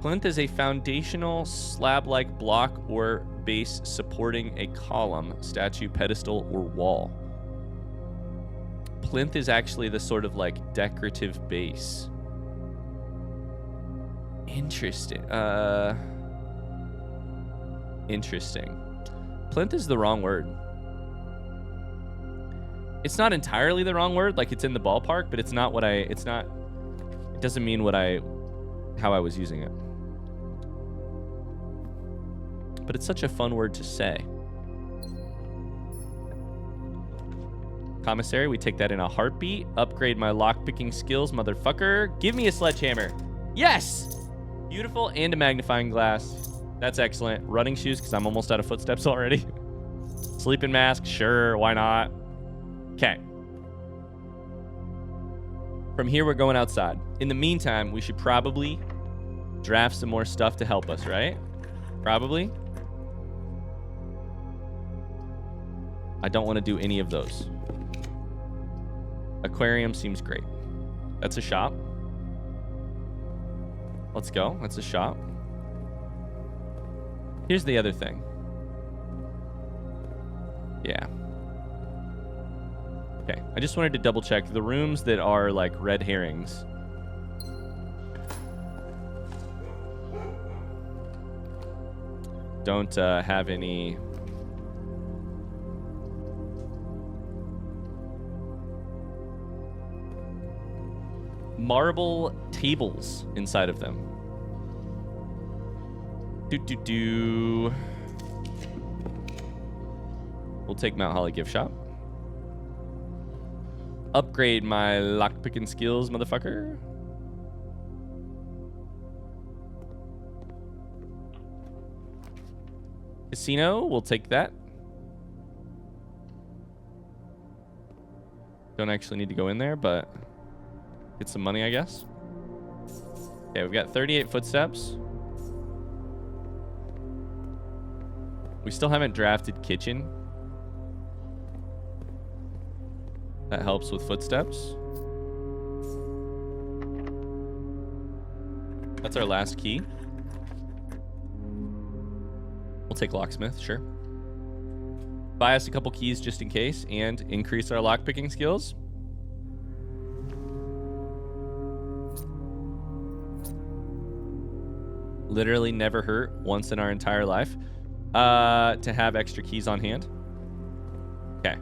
Plinth is a foundational slab-like block or base supporting a column, statue, pedestal, or wall. Plinth is actually the sort of like decorative base. Interesting. Interesting. Plinth is the wrong word. It's not entirely the wrong word, like it's in the ballpark, but it's not what it doesn't mean how I was using it. But it's such a fun word to say. Commissary, we take that in a heartbeat. Upgrade my lockpicking skills, motherfucker. Give me a sledgehammer. Yes! Beautiful, and a magnifying glass. That's excellent. Running shoes, because I'm almost out of footsteps already. Sleeping mask, sure, why not? Okay. From here, we're going outside. In the meantime, we should probably draft some more stuff to help us, right? Probably. I don't want to do any of those. Aquarium seems great. That's a shop. Let's go. That's a shop. Here's the other thing. Yeah. Okay. I just wanted to double check the rooms that are like red herrings. Don't have any... marble tables inside of them. We'll take Mount Holly gift shop. Upgrade my lockpicking skills, motherfucker. Casino, we'll take that. Don't actually need to go in there, but get some money, I guess. Okay, we've got 38 footsteps. We still haven't drafted kitchen. That helps with footsteps. That's our last key. We'll take locksmith, sure. Buy us a couple keys just in case and increase our lockpicking skills. Literally never hurt once in our entire life to have extra keys on hand. Okay.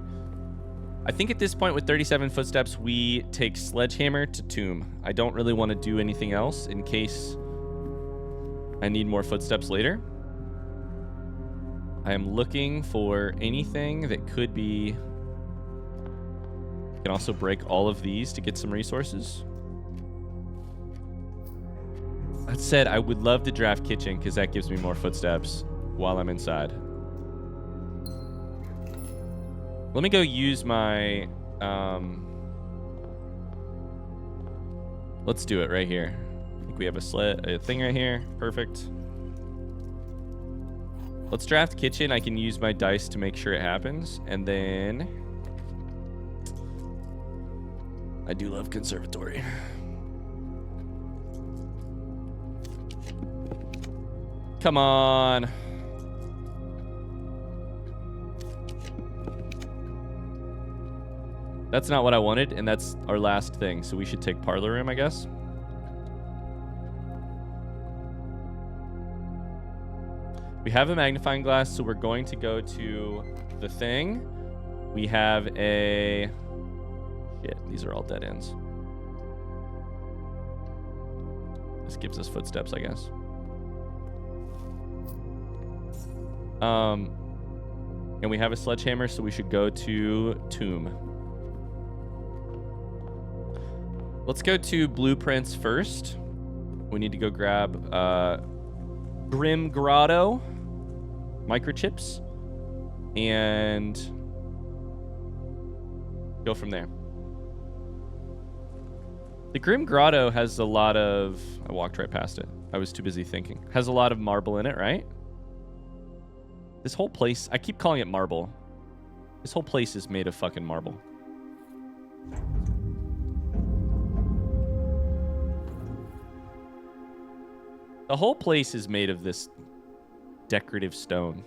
I think at this point with 37 footsteps, we take sledgehammer to tomb. I don't really want to do anything else in case I need more footsteps later. I am looking for anything that could be... I can also break all of these to get some resources. That said, I would love to draft kitchen because that gives me more footsteps while I'm inside. Let me go use my... let's do it right here. I think we have a thing right here. Perfect. Let's draft kitchen. I can use my dice to make sure it happens. And then... I do love conservatory. Come on. That's not what I wanted, and that's our last thing. So we should take parlor room, I guess. We have a magnifying glass, so we're going to go to the thing. We have a... Shit, these are all dead ends. This gives us footsteps, I guess. And we have a sledgehammer, so we should go to tomb. Let's go to blueprints first. We need to go grab Grim Grotto microchips and go from there. The Grim Grotto has a lot of... I walked right past it. I was too busy thinking. Has a lot of marble in it, right? This whole place... I keep calling it marble. This whole place is made of fucking marble. The whole place is made of this decorative stone.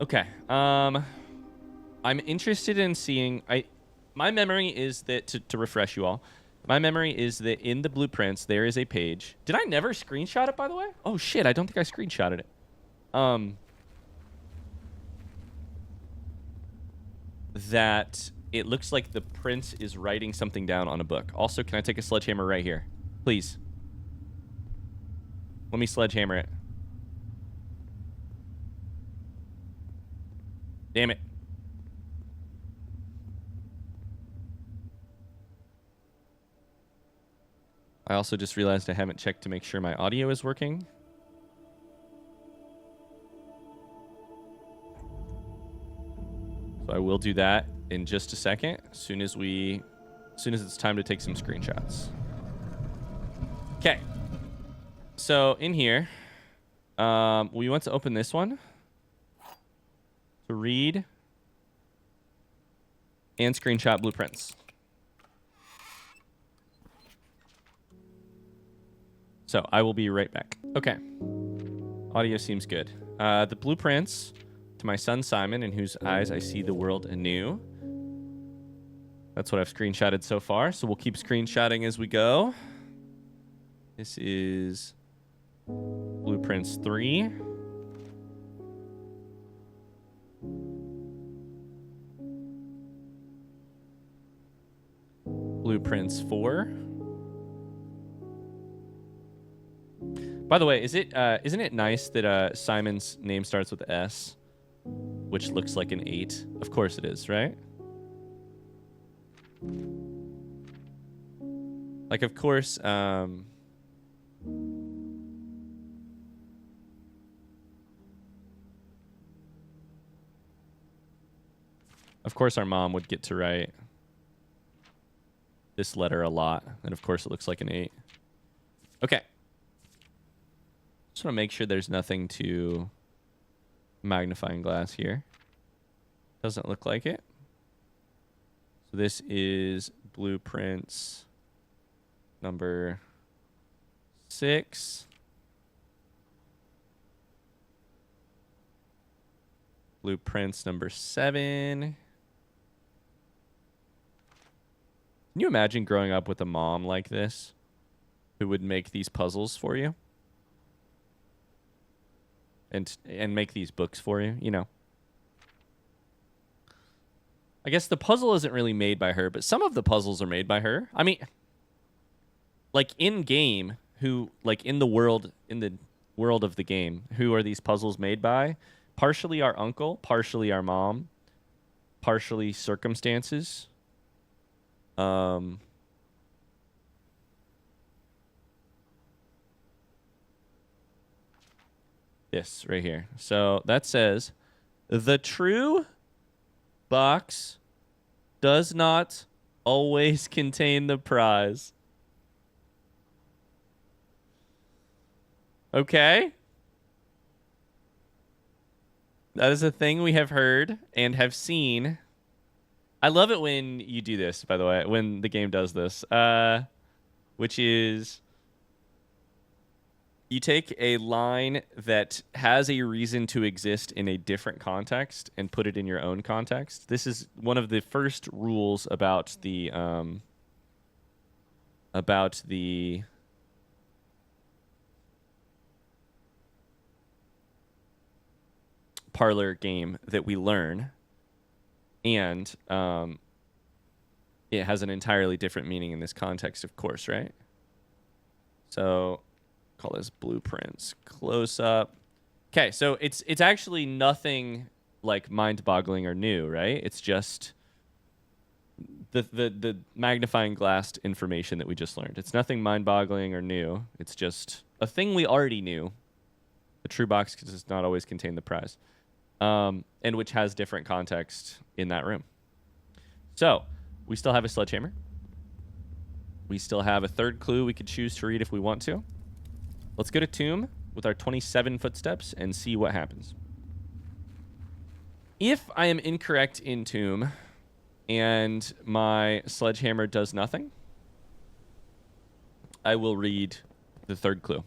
Okay. I'm interested in seeing... My memory is that... To refresh you all... My memory is that in the blueprints, there is a page. Did I never screenshot it, by the way? Oh, shit. I don't think I screenshotted it. That it looks like the prince is writing something down on a book. Also, can I take a sledgehammer right here? Please. Let me sledgehammer it. Damn it. I also just realized I haven't checked to make sure my audio is working. So I will do that in just a second, as soon as it's time to take some screenshots. Okay. So in here, we want to open this one to read and screenshot blueprints. So I will be right back. Okay. Audio seems good. The blueprints to my son Simon, in whose eyes I see the world anew. That's what I've screenshotted so far. So we'll keep screenshotting as we go. This is blueprints 3. Blueprints 4. By the way, isn't it nice that Simon's name starts with S, which looks like an 8? Of course it is, right? Like, of course, of course our mom would get to write this letter a lot, and of course it looks like an 8. Okay. Just want to make sure there's nothing to magnifying glass here. Doesn't look like it. So this is blueprints number 6. Blueprints number 7. Can you imagine growing up with a mom like this who would make these puzzles for you? And make these books for you, you know. I guess the puzzle isn't really made by her, but some of the puzzles are made by her. I mean, like in game, in the world of the game, who are these puzzles made by? Partially our uncle, partially our mom, partially circumstances. This right here. So that says, the true box does not always contain the prize. Okay. That is a thing we have heard and have seen. I love it when you do this, by the way, when the game does this, which is you take a line that has a reason to exist in a different context and put it in your own context. This is one of the first rules about the parlor game that we learn, and it has an entirely different meaning in this context, of course, right? So call this blueprints close up. Okay, so it's actually nothing like mind-boggling or new, right? It's just the magnifying glass information that we just learned. It's nothing mind-boggling or new. It's just a thing we already knew. The true box does not always contain the prize, and which has different context in that room. So we still have a sledgehammer. We still have a third clue we could choose to read if we want to. Let's go to Tomb with our 27 footsteps and see what happens. If I am incorrect in Tomb and my sledgehammer does nothing, I will read the third clue.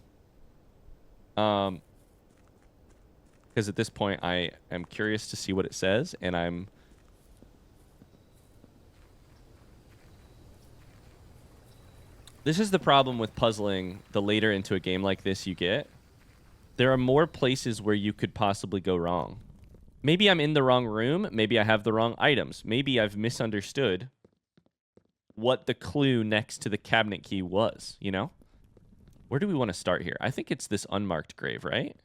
Because at this point, I am curious to see what it says, and This is the problem with puzzling. The later into a game like this you get, there are more places where you could possibly go wrong. Maybe I'm in the wrong room. Maybe I have the wrong items. Maybe I've misunderstood what the clue next to the cabinet key was, you know? Where do we want to start here? I think it's this unmarked grave, right?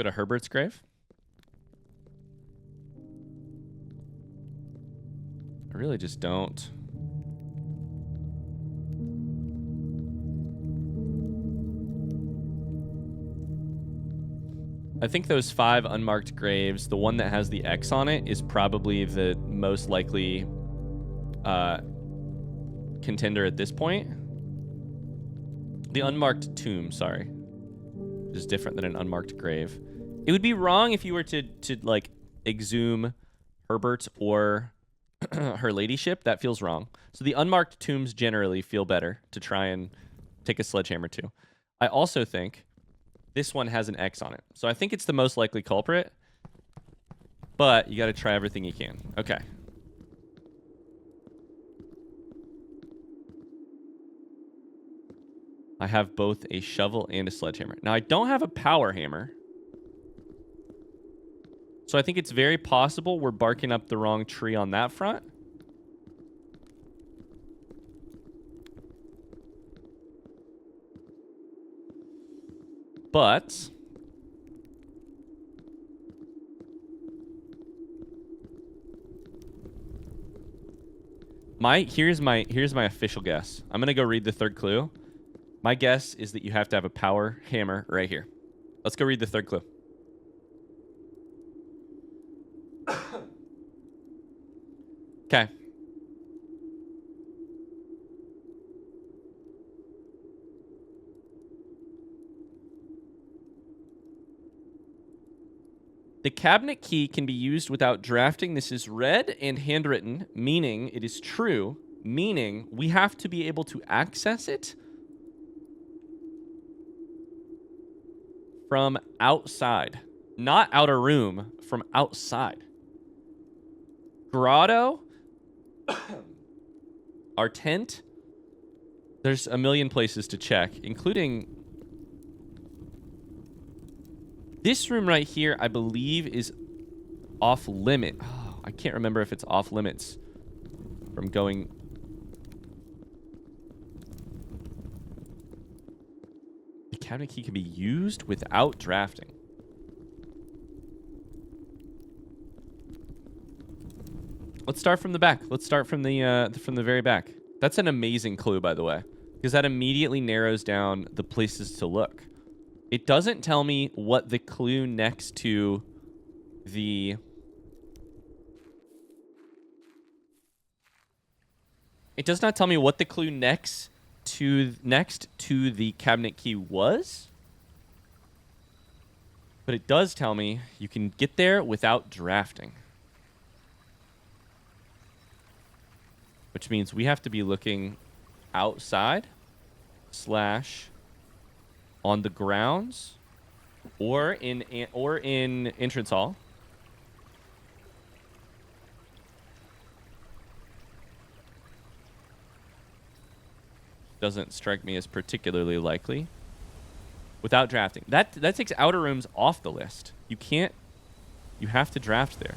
go to Herbert's grave. I really just don't. I think those 5 unmarked graves, the one that has the X on it is probably the most likely contender at this point. The unmarked tomb, sorry, is different than an unmarked grave. It would be wrong if you were to like exhume Herbert or her ladyship. That feels wrong. So the unmarked tombs generally feel better to try and take a sledgehammer to. I also think this one has an X on it. So I think it's the most likely culprit. But you got to try everything you can. Okay. I have both a shovel and a sledgehammer. Now, I don't have a power hammer. So I think it's very possible we're barking up the wrong tree on that front. But here's my official guess. I'm gonna go read the third clue. My guess is that you have to have a power hammer right here. Let's go read the third clue. Okay. The cabinet key can be used without drafting. This is read and handwritten, meaning it is true, meaning we have to be able to access it from outside. Not outer room, from outside. Grotto. Our tent. There's a million places to check, including this room right here, I believe, is off limit. Oh, I can't remember if it's off limits from going. The cabinet key can be used without drafting. Let's start from the back. Let's start from the very back. That's an amazing clue, by the way, because that immediately narrows down the places to look. It doesn't tell me what the clue next to the... It does not tell me what the clue next to the cabinet key was. But it does tell me you can get there without drafting. Which means we have to be looking outside / on the grounds or in entrance hall. Doesn't strike me as particularly likely. Without drafting. That takes outer rooms off the list. You can't. You have to draft there.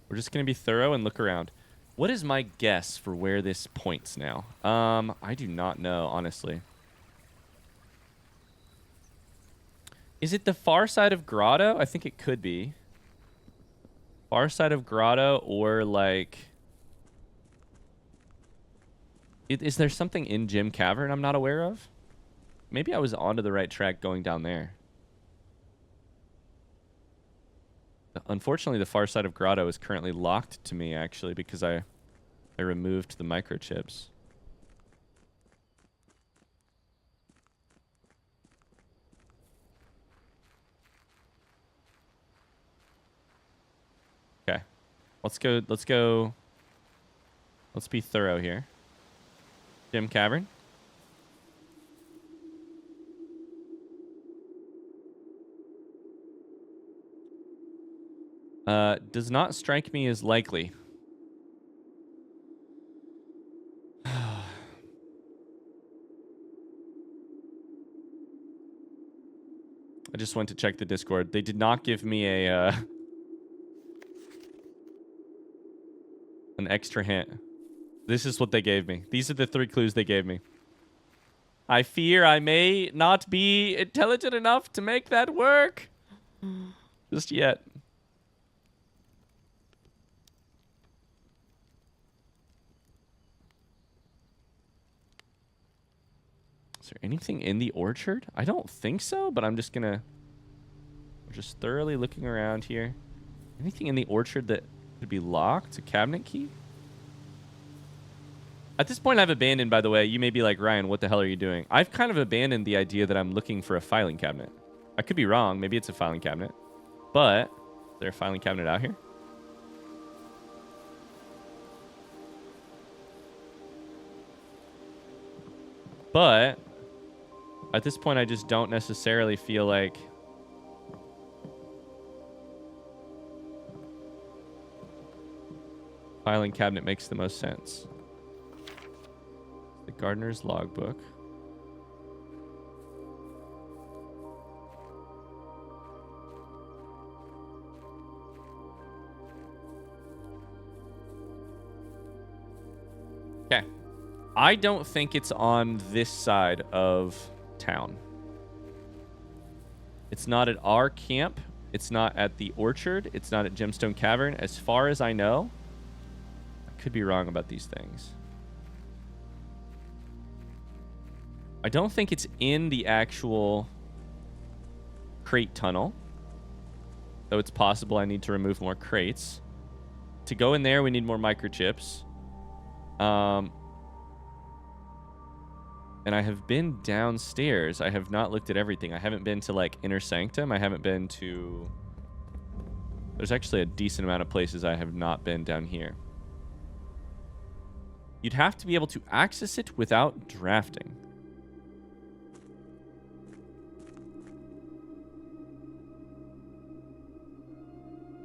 We're just going to be thorough and look around. What is my guess for where this points now? I do not know, honestly. Is it the far side of Grotto? I think it could be. Far side of Grotto, or like... Is there something in Gym Cavern I'm not aware of? Maybe I was onto the right track going down there. Unfortunately, the far side of Grotto is currently locked to me, actually, because I removed the microchips. Okay. Let's go. Let's be thorough here. Gym Cavern. Does not strike me as likely. I just went to check the Discord. They did not give me a an extra hint. This is what they gave me. These are the 3 clues they gave me. I fear I may not be intelligent enough to make that work. Just yet. Is there anything in the orchard? I don't think so, but I'm just gonna... We're just thoroughly looking around here. Anything in the orchard that could be locked? A cabinet key? At this point, I've abandoned, by the way. You may be like, Ryan, what the hell are you doing? I've kind of abandoned the idea that I'm looking for a filing cabinet. I could be wrong. Maybe it's a filing cabinet. But, is there a filing cabinet out here? But, at this point, I just don't necessarily feel like... filing cabinet makes the most sense. The gardener's logbook. Okay. I don't think it's on this side of town. It's not at our camp. It's not at the orchard. It's not at Gemstone Cavern. As far as I know, I could be wrong about these things. I don't think it's in the actual crate tunnel. Though it's possible I need to remove more crates. To go in there, we need more microchips. And I have been downstairs. I have not looked at everything. I haven't been to, like, Inner Sanctum. I haven't been to... There's actually a decent amount of places I have not been down here. You'd have to be able to access it without drafting.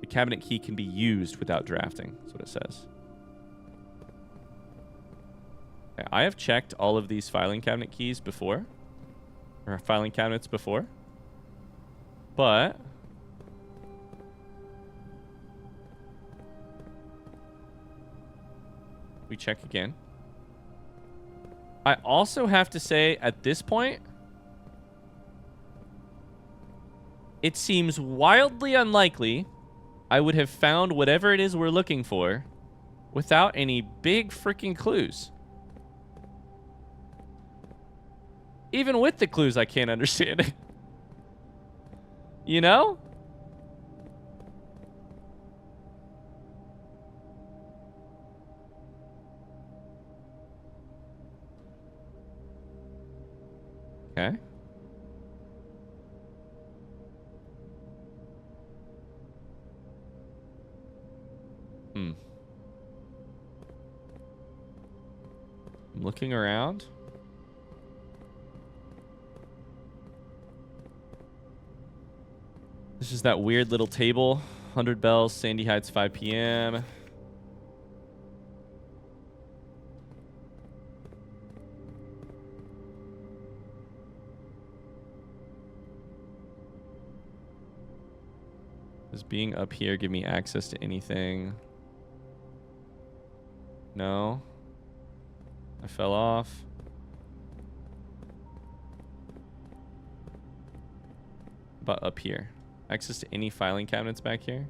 The cabinet key can be used without drafting. That's what it says. Okay, I have checked all of these filing cabinet keys before. Or filing cabinets before. But... we check again. I also have to say, at this point, it seems wildly unlikely I would have found whatever it is we're looking for without any big freaking clues. Even with the clues, I can't understand it. You know? Okay. I'm looking around. This is that weird little table. 100 bells, Sandy Heights, 5 p.m. Does being up here give me access to anything? No. I fell off. But up here. Access to any filing cabinets back here?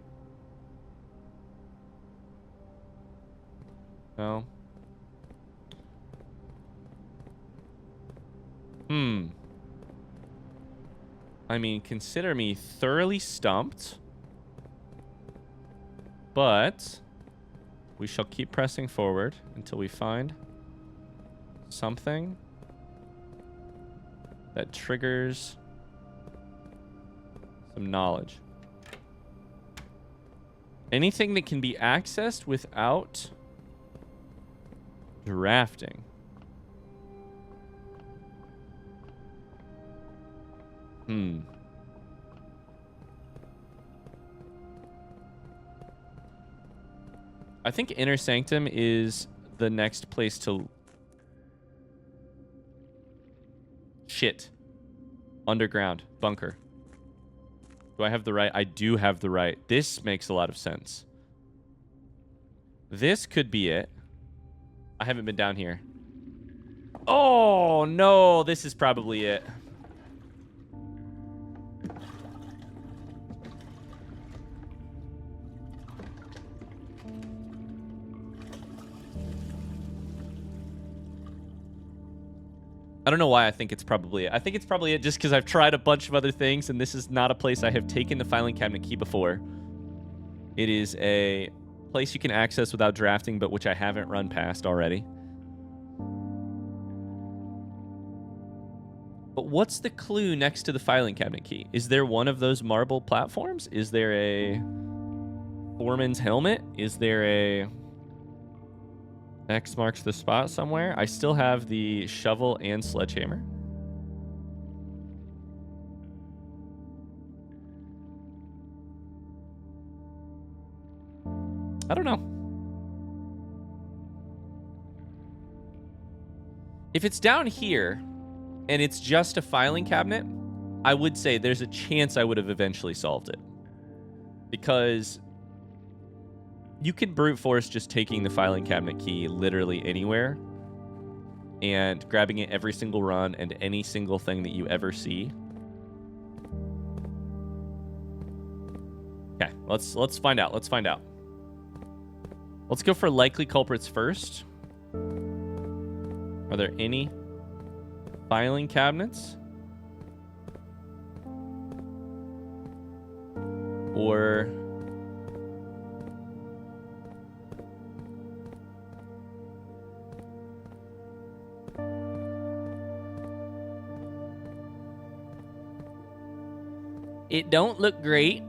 No. I mean, consider me thoroughly stumped. But we shall keep pressing forward until we find something that triggers some knowledge. Anything that can be accessed without drafting. I think Inner Sanctum is the next place to... Shit. Underground. Bunker. Do I have the right? I do have the right. This makes a lot of sense. This could be it. I haven't been down here. Oh, no. This is probably it. I don't know why I think it's probably it. I think it's probably it just because I've tried a bunch of other things, and this is not a place I have taken the filing cabinet key before. It is a place you can access without drafting, but which I haven't run past already. But what's the clue next to the filing cabinet key? Is there one of those marble platforms? Is there a foreman's helmet? Is there a X marks the spot somewhere? I still have the shovel and sledgehammer. I don't know. If it's down here and it's just a filing cabinet, I would say there's a chance I would have eventually solved it. Because you can brute force just taking the filing cabinet key literally anywhere and grabbing it every single run and any single thing that you ever see. Okay, let's find out. Let's find out. Let's go for likely culprits first. Are there any filing cabinets? Or it don't look great.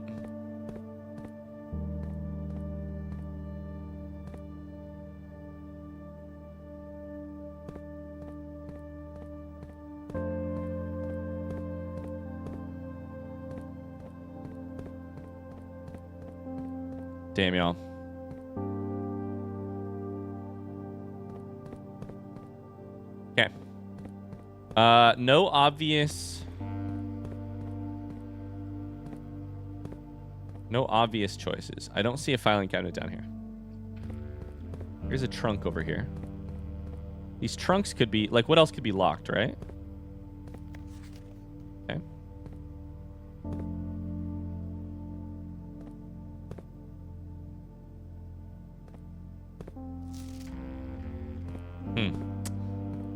Damn, y'all. Okay. No obvious... No obvious choices. I don't see a filing cabinet down here. Here's a trunk over here. These trunks could be... Like, what else could be locked, right? Okay.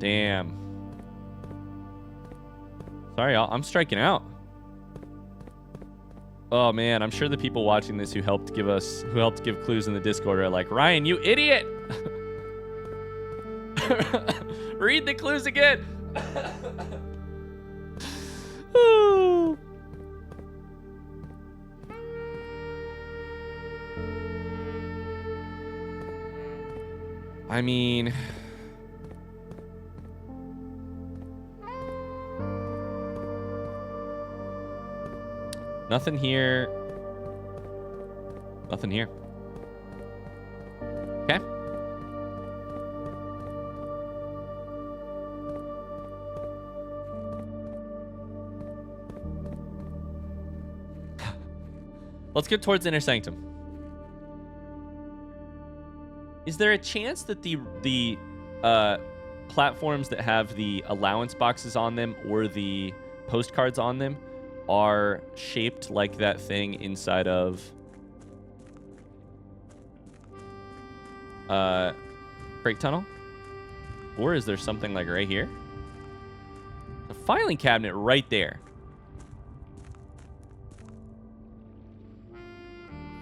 Damn. Sorry, y'all. I'm striking out. Oh man, I'm sure the people watching this who helped give clues in the Discord are like, Ryan, you idiot! Read the clues again. I mean, nothing here. Nothing here. Okay. Let's get towards Inner Sanctum. Is there a chance that the platforms that have the allowance boxes on them or the postcards on them are shaped like that thing inside of Crate Tunnel? Or is there something like right here? A filing cabinet right there.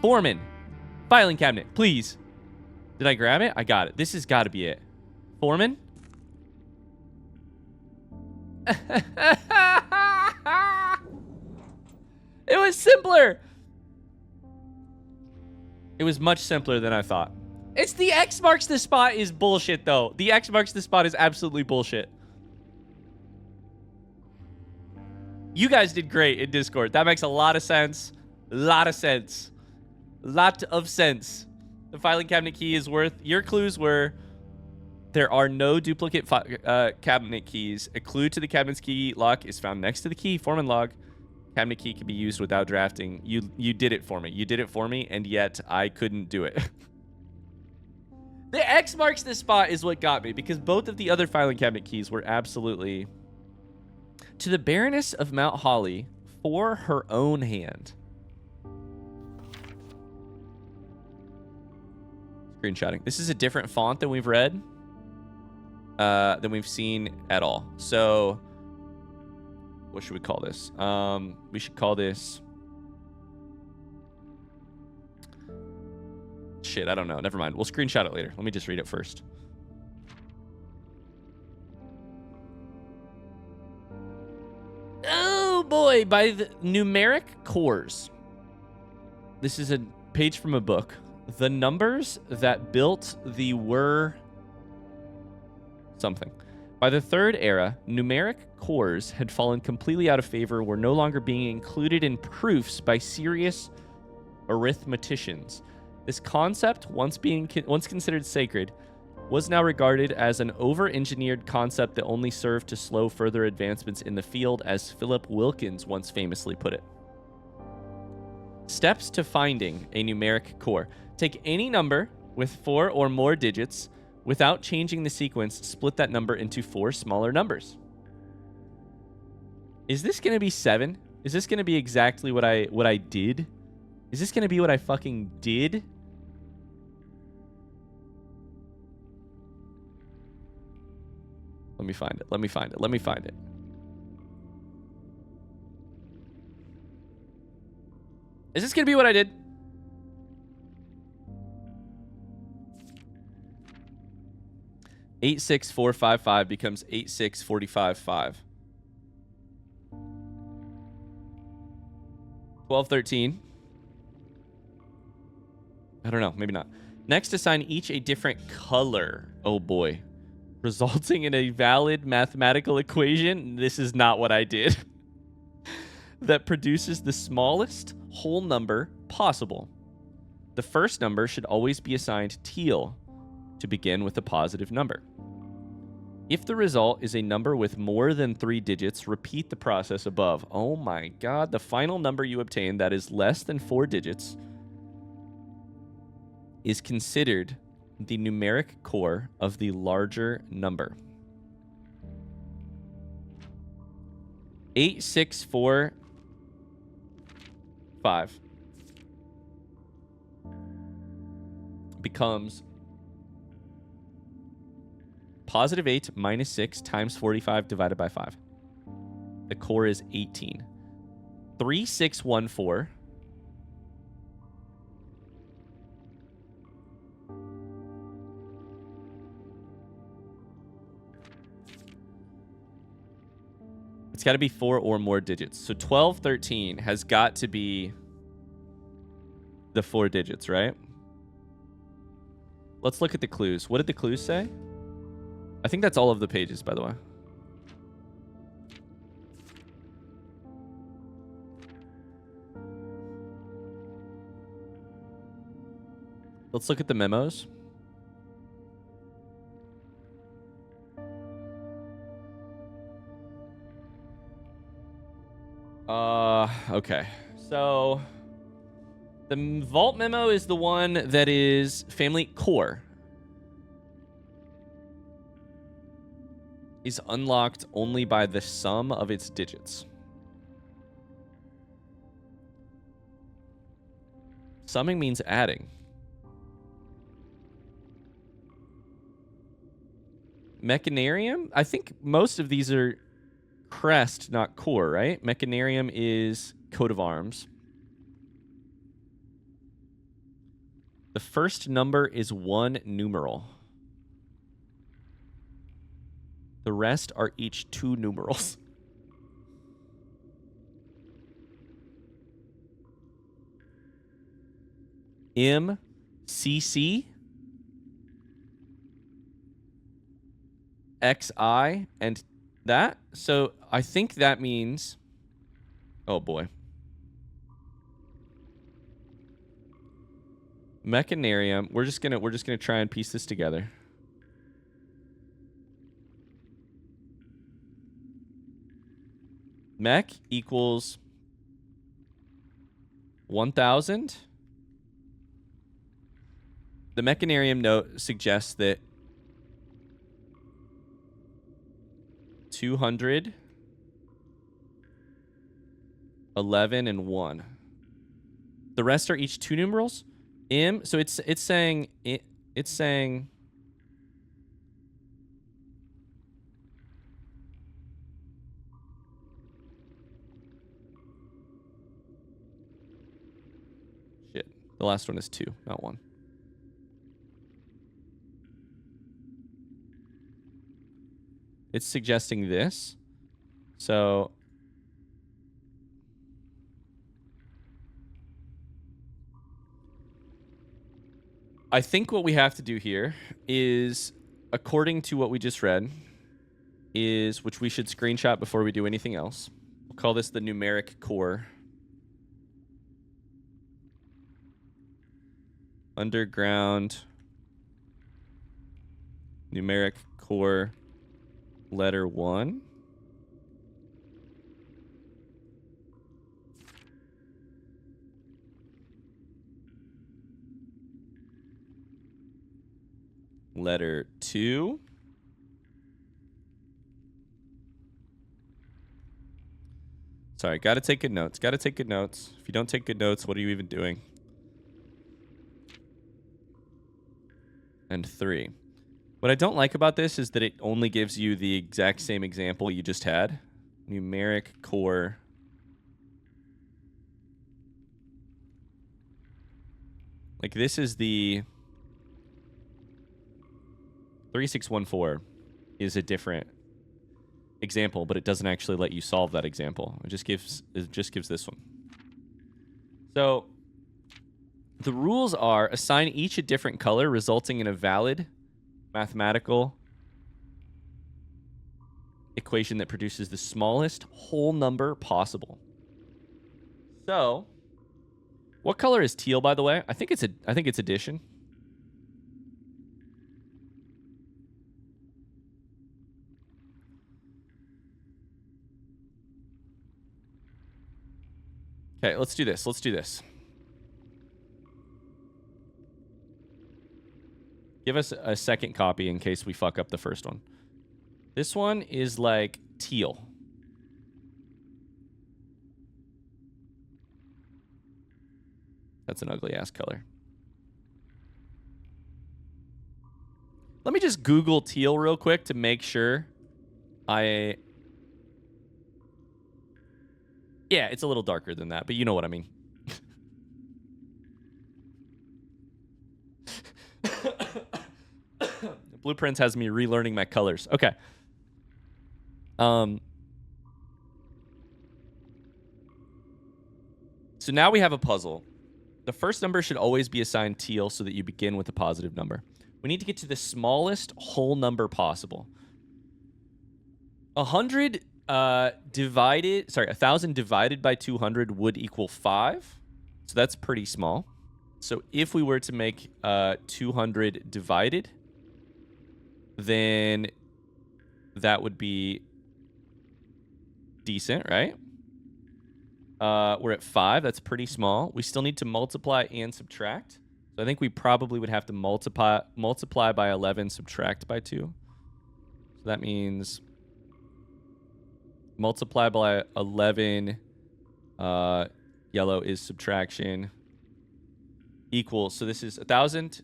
Foreman, filing cabinet, please. Did I grab it? I got it. This has got to be it. Foreman? It was simpler. It was much simpler than I thought. It's the X marks the spot is bullshit, though. The X marks the spot is absolutely bullshit. You guys did great in Discord. That makes a lot of sense. Lot of sense. Lot of sense. The filing cabinet key is worth... Your clues were... There are no duplicate cabinet keys. A clue to the cabinet's key lock is found next to the key. Foreman log. Cabinet key can be used without drafting. You did it for me. You did it for me, and yet I couldn't do it. The X marks this spot is what got me, because both of the other filing cabinet keys were absolutely... To the Baroness of Mount Holly for her own hand. Screenshotting. This is a different font than we've read, than we've seen at all. So, what should we call this? We should call this... Shit, I don't know. Never mind. We'll screenshot it later. Let me just read it first. Oh boy, by the numeric cores. This is a page from a book. The numbers that built the were something. By the third era, numeric cores had fallen completely out of favor, were no longer being included in proofs by serious arithmeticians. This concept, once considered sacred, was now regarded as an over-engineered concept that only served to slow further advancements in the field, as Philip Wilkins once famously put it. Steps to finding a numeric core. Take any number with 4 or more digits. Without changing the sequence, split that number into 4 smaller numbers. Is this going to be 7? Is this going to be exactly what I did? Is this going to be what I fucking did? Let me find it. Let me find it. Let me find it. Is this going to be what I did? Eight six four five five becomes 86455. 1213. I don't know. Maybe not. Next, assign each a different color. Oh boy. Resulting in a valid mathematical equation. This is not what I did. That produces the smallest whole number possible. The first number should always be assigned teal to begin with a positive number. If the result is a number with more than 3 digits, repeat the process above. Oh my god. The final number you obtain that is less than 4 digits is considered the numeric core of the larger number. 8645 becomes positive 8 minus 6 times 45 divided by 5. The core is 18. 3614 it's got to be 4 or more digits. So 1213 has got to be the 4 digits, right? Let's look at the clues. What did the clues say? I think that's all of the pages, by the way. Let's look at the memos. Okay. So the vault memo is the one that is family core. Is unlocked only by the sum of its digits. Summing means adding. Mechanarium? I think most of these are crest, not core, right? Mechanarium is coat of arms. The first number is 1 numeral. The rest are each 2 numerals. M, CC, XI, and that. So I think that means, oh boy. Mechanarium. We're just gonna try and piece this together. Mech equals 1000. The Mechanarium note suggests that 200, 11, and 1. The rest are each 2 numerals. So it's saying shit. The last one is 2, not 1. It's suggesting this. So I think what we have to do here is, according to what we just read, is, which we should screenshot before we do anything else. We'll call this the numeric core. Underground numeric core letter 1. Letter 2. Sorry, gotta take good notes. Gotta take good notes. If you don't take good notes, what are you even doing? And 3. What I don't like about this is that it only gives you the exact same example you just had. Numeric core. Like, this is the 3614 is a different example, but it doesn't actually let you solve that example. It just gives this one. So the rules are: assign each a different color, resulting in a valid mathematical equation that produces the smallest whole number possible. So, what color is teal, by the way? I think it's addition. Okay, let's do this. Let's do this. Give us a second copy in case we fuck up the first one. This one is like teal. That's an ugly ass color. Let me just Google teal real quick to make sure Yeah, it's a little darker than that, but you know what I mean. Blueprints has me relearning my colors. Okay. So now we have a puzzle. The first number should always be assigned teal so that you begin with a positive number. We need to get to the smallest whole number possible. 1,000 divided by 200 would equal 5. So that's pretty small. So if we were to make 200 divided, then that would be decent, right? We're at 5. That's pretty small. We still need to multiply and subtract. So I think we probably would have to multiply by 11, subtract by 2. So that means multiply by 11, yellow is subtraction, equals, so this is 1,000.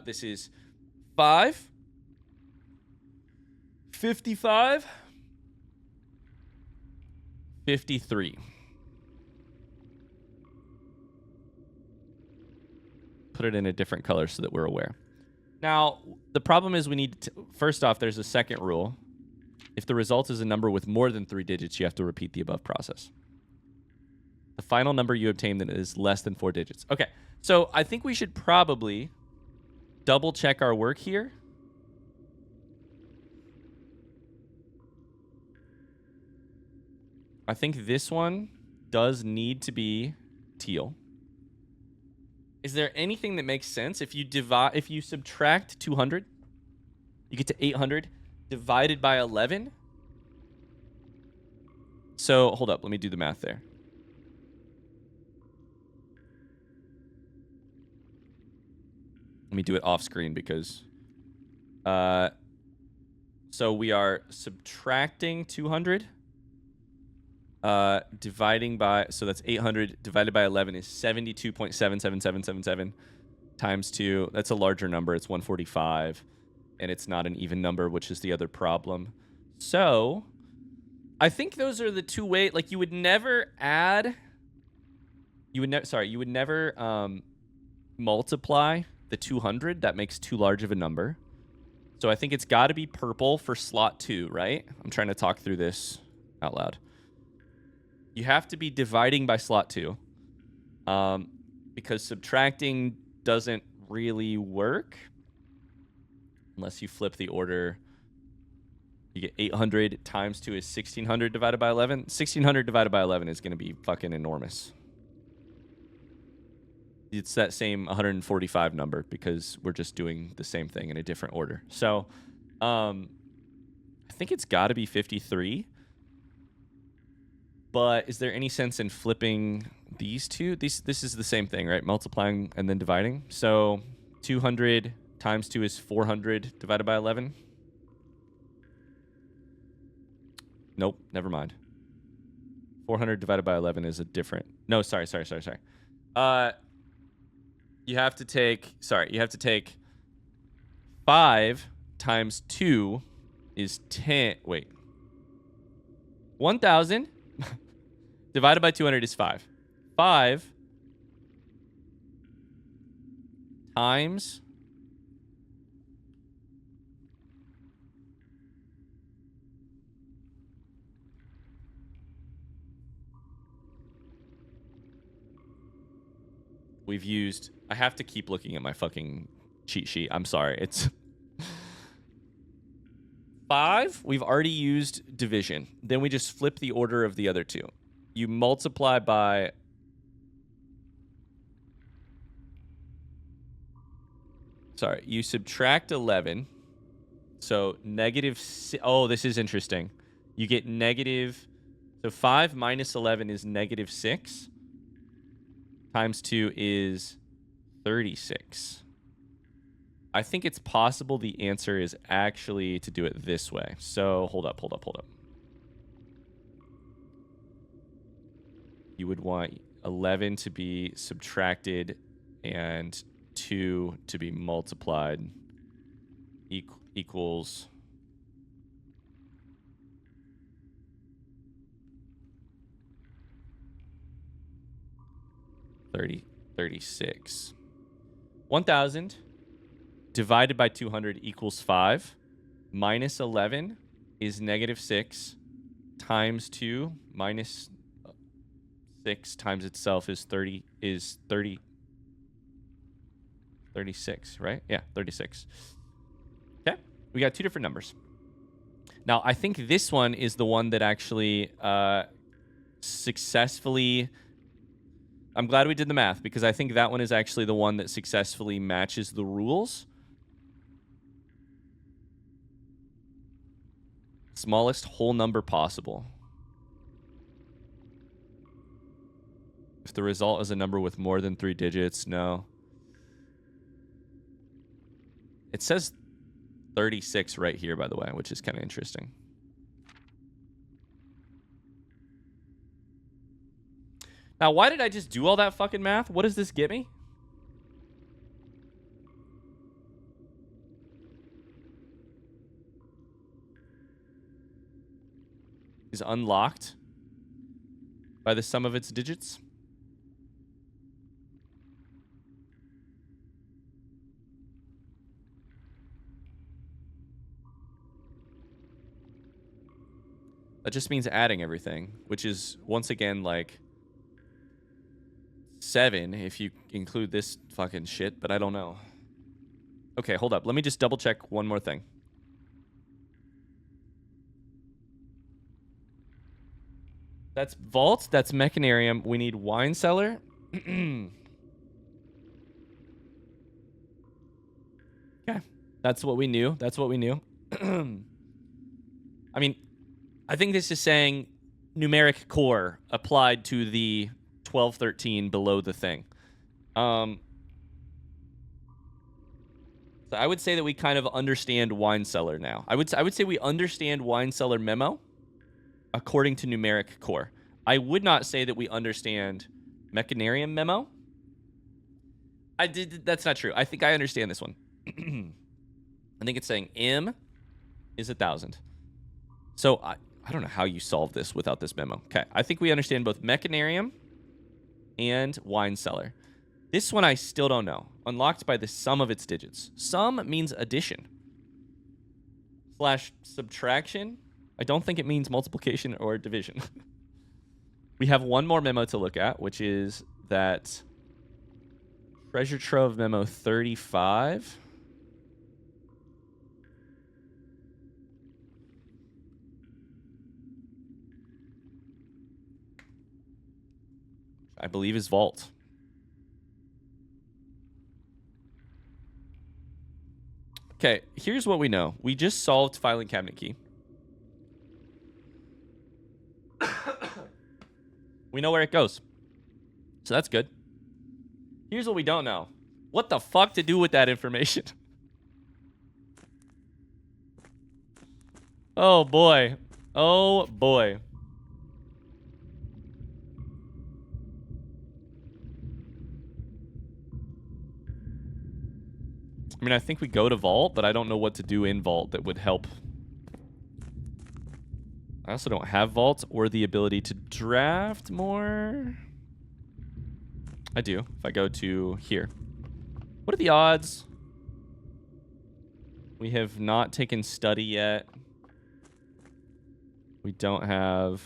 This is 5, 55, 53. Put it in a different color so that we're aware. Now, the problem is we need to, first off, there's a second rule. If the result is a number with more than 3 digits, you have to repeat the above process. The final number you obtain that is less than 4 digits. Okay, so I think we should probably double check our work here. I think this one does need to be teal. Is there anything that makes sense? If you subtract 200, you get to 800 divided by 11. So hold up, let me do the math there. Let me do it off screen because so we are subtracting 200 dividing by, so that's 800 divided by 11 is 72.77777 times 2. That's a larger number. It's 145 and it's not an even number, which is the other problem. So I think those are the two ways. Like you would never add, you would never multiply the 200. That makes too large of a number. So I think it's got to be purple for slot 2, right? I'm trying to talk through this out loud. You have to be dividing by slot 2 because subtracting doesn't really work unless you flip the order. You get 800 times 2 is 1600 divided by 11. 1600 divided by 11 is going to be fucking enormous. It's that same 145 number because we're just doing the same thing in a different order. So I think it's got to be 53. But is there any sense in flipping these two? This is the same thing, right? Multiplying and then dividing. So 200 times 2 is 400 divided by 11. Nope, never mind. 400 divided by 11 is a different... No, sorry. You have to take 5 times 2 is 10. Wait. 1,000 divided by 200 is 5. 5 times... We've used... I have to keep looking at my fucking cheat sheet. I'm sorry. It's 5. We've already used division. Then we just flip the order of the other two. You multiply by... Sorry. You subtract 11. So negative... Oh, this is interesting. You get negative... So 5 minus 11 is negative 6. Times 2 is 36. I think it's possible the answer is actually to do it this way. So hold up. You would want 11 to be subtracted and 2 to be multiplied equals... $36. 1,000 divided by 200 equals 5. Minus 11 is negative 6. Times 2 minus 6 times itself is 36, right? Yeah, 36. Okay, we got two different numbers. Now, I think this one is the one that actually successfully... I'm glad we did the math because I think that one is actually the one that successfully matches the rules. Smallest whole number possible. If the result is a number with more than 3 digits, no. It says 36 right here, by the way, which is kind of interesting. Now, why did I just do all that fucking math? What does this get me? Is unlocked by the sum of its digits. That just means adding everything, which is, once again, like... 7 if you include this fucking shit, but I don't know. Okay, hold up. Let me just double check one more thing. That's vault. That's mechanarium. We need wine cellar. Okay. That's what we knew. I mean, I think this is saying numeric core applied to the 1213 below the thing. So I would say that we kind of understand wine cellar now. I would say we understand wine cellar memo according to numeric core. I would not say that we understand mechanarium memo. That's not true. I think I understand this one. I think it's saying M is 1,000. So I don't know how you solve this without this memo. Okay, I think we understand both mechanarium and wine cellar. This one I still don't know. Unlocked by the sum of its digits. Sum means addition. / subtraction. I don't think it means multiplication or division. We have one more memo to look at, which is that treasure trove memo 35. I believe is vault. Okay, here's what we know. We just solved filing cabinet key. We know where it goes. So that's good. Here's what we don't know. What the fuck to do with that information? Oh, boy. Oh, boy. I mean, I think we go to vault, but I don't know what to do in vault that would help. I also don't have vault or the ability to draft more. I do, if I go to here. What are the odds? We have not taken study yet. We don't have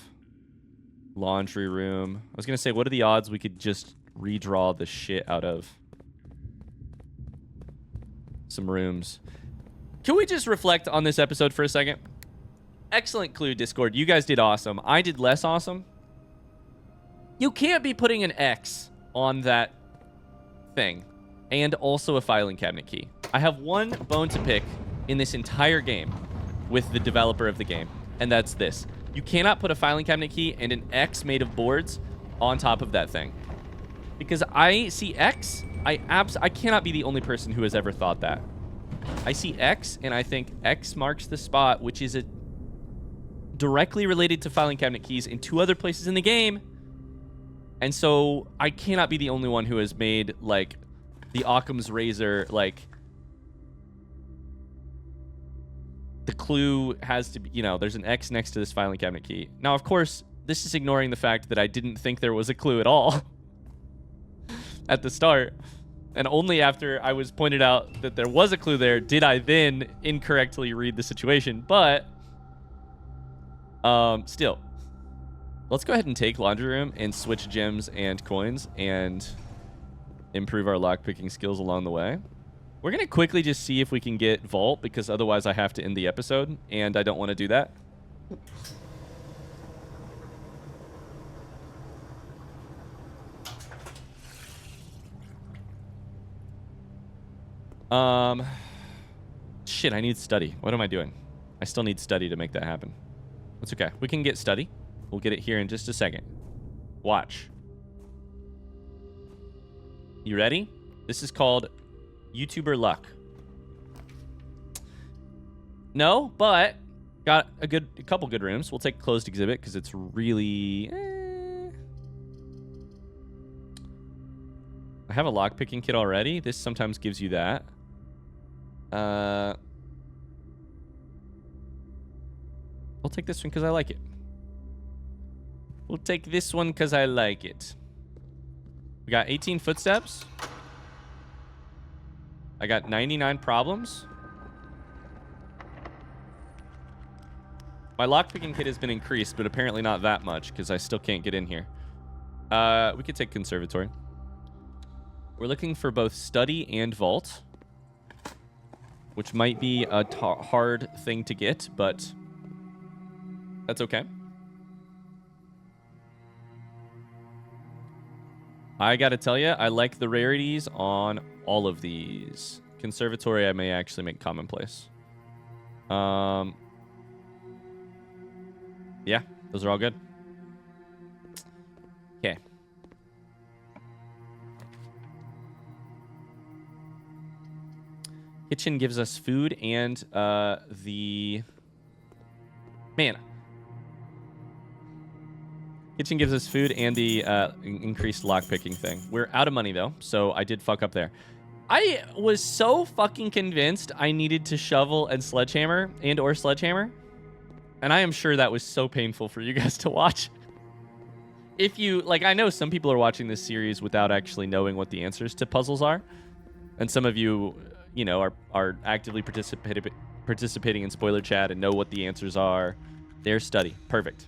laundry room. I was going to say, what are the odds we could just redraw the shit out of some rooms? Can we just reflect on this episode for a second? Excellent clue, Discord. You guys did awesome. I did less awesome. You can't be putting an X on that thing and also a filing cabinet key. I have one bone to pick in this entire game with the developer of the game, and that's this. You cannot put a filing cabinet key and an X made of boards on top of that thing. Because I see X, I cannot be the only person who has ever thought that. I see X, and I think X marks the spot, which is directly related to filing cabinet keys in 2 other places in the game. And so I cannot be the only one who has made, like, the Occam's razor, like, the clue has to be, you know, there's an X next to this filing cabinet key. Now, of course, this is ignoring the fact that I didn't think there was a clue at all at the start. And only after I was pointed out that there was a clue there did I then incorrectly read the situation. But still, let's go ahead and take laundry room and switch gems and coins and improve our lockpicking skills along the way. We're going to quickly just see if we can get vault, because otherwise I have to end the episode, and I don't want to do that. Shit, I need study. What am I doing? I still need study to make that happen. That's okay. We can get study. We'll get it here in just a second. Watch. You ready? This is called YouTuber luck. No, but got a couple good rooms. We'll take closed exhibit because it's really... I have a lockpicking kit already. This sometimes gives you that. I'll take this one because I like it. We'll take this one because I like it. We got 18 footsteps. I got 99 problems. My lockpicking kit has been increased, but apparently not that much because I still can't get in here. We could take conservatory. We're looking for both study and vault, which might be a hard thing to get, but that's okay. I gotta tell you, I like the rarities on all of these. Conservatory, I may actually make commonplace. Yeah, those are all good. Okay. Kitchen gives us food and the... Man. Kitchen gives us food and the increased lockpicking thing. We're out of money, though, so I did fuck up there. I was so fucking convinced I needed to shovel and sledgehammer or sledgehammer. And I am sure that was so painful for you guys to watch. If you, like, I know some people are watching this series without actually knowing what the answers to puzzles are. And some of you, you know, are actively participating in spoiler chat and know what the answers are. Their study. Perfect.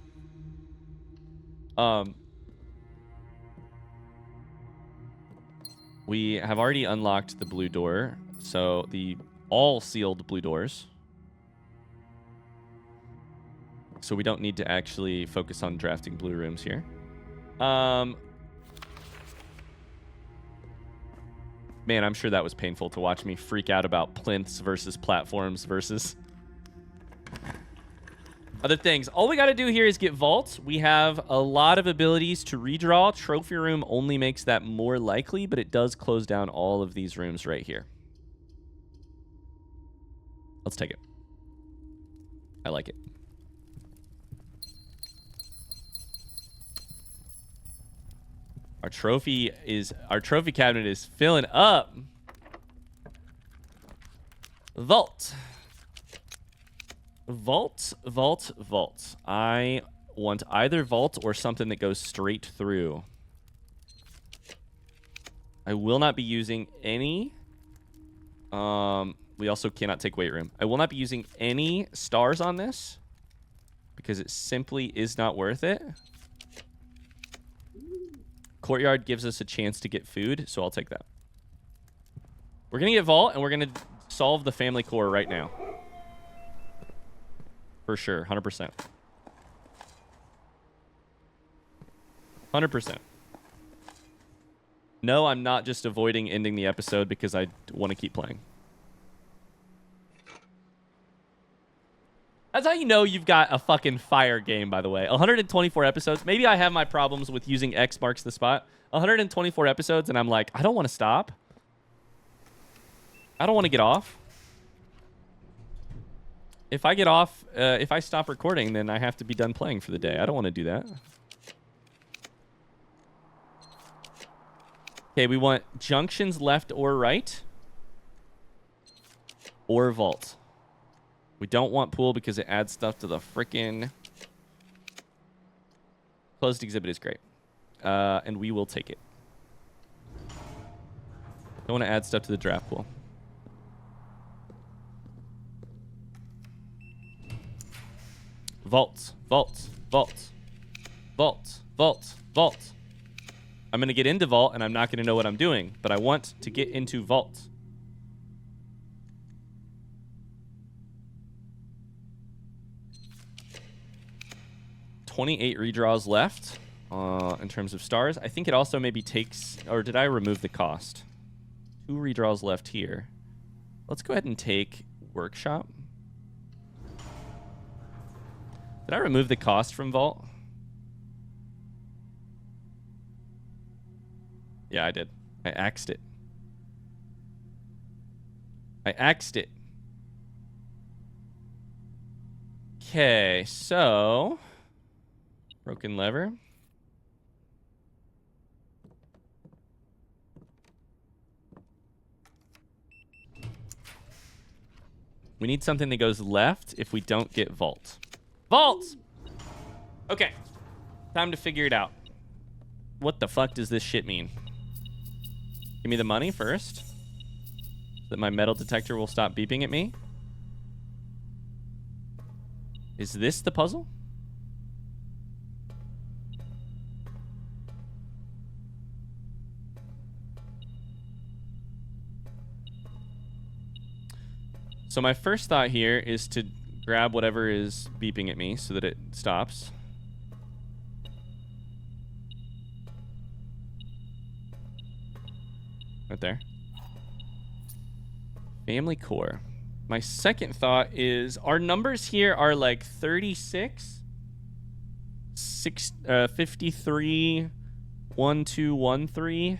We have already unlocked the blue door. So the all sealed blue doors. So we don't need to actually focus on drafting blue rooms here. Man, I'm sure that was painful to watch me freak out about plinths versus platforms versus other things. All we got to do here is get vaults. We have a lot of abilities to redraw. Trophy room only makes that more likely, but it does close down all of these rooms right here. Let's take it. I like it. Our trophy cabinet is filling up. Vault. Vault, vault, vault. I want either vault or something that goes straight through. I will not be using any. We also cannot take weight room. I will not be using any stars on this because it simply is not worth it. Courtyard gives us a chance to get food, so I'll take that. We're going to get vault, and we're going to solve the family core right now. For sure, 100%. 100%. No, I'm not just avoiding ending the episode because I want to keep playing. That's how you know you've got a fucking fire game, by the way. 124 episodes. Maybe I have my problems with using X marks the spot. 124 episodes, and I'm like, I don't want to stop. I don't want to get off. If I get off, if I stop recording, then I have to be done playing for the day. I don't want to do that. Okay, we want junctions left or right. Or vault. We don't want pool because it adds stuff to the frickin'... Closed exhibit is great. And we will take it. Don't want to add stuff to the draft pool. Vault, vault, vault, vault, vault, vault. I'm going to get into vault, and I'm not going to know what I'm doing, but I want to get into vault. $28 redraws left in terms of stars. I think it also maybe takes... Or did I remove the cost? 2 redraws left here. Let's go ahead and take workshop. Did I remove the cost from vault? Yeah, I did. I axed it. I axed it. Okay, so... Broken lever. We need something that goes left if we don't get vault. Vault! Okay. Time to figure it out. What the fuck does this shit mean? Give me the money first. So that my metal detector will stop beeping at me. Is this the puzzle? So my first thought here is to grab whatever is beeping at me so that it stops. Right there. Family core. My second thought is our numbers here are like 36, 53, 1213.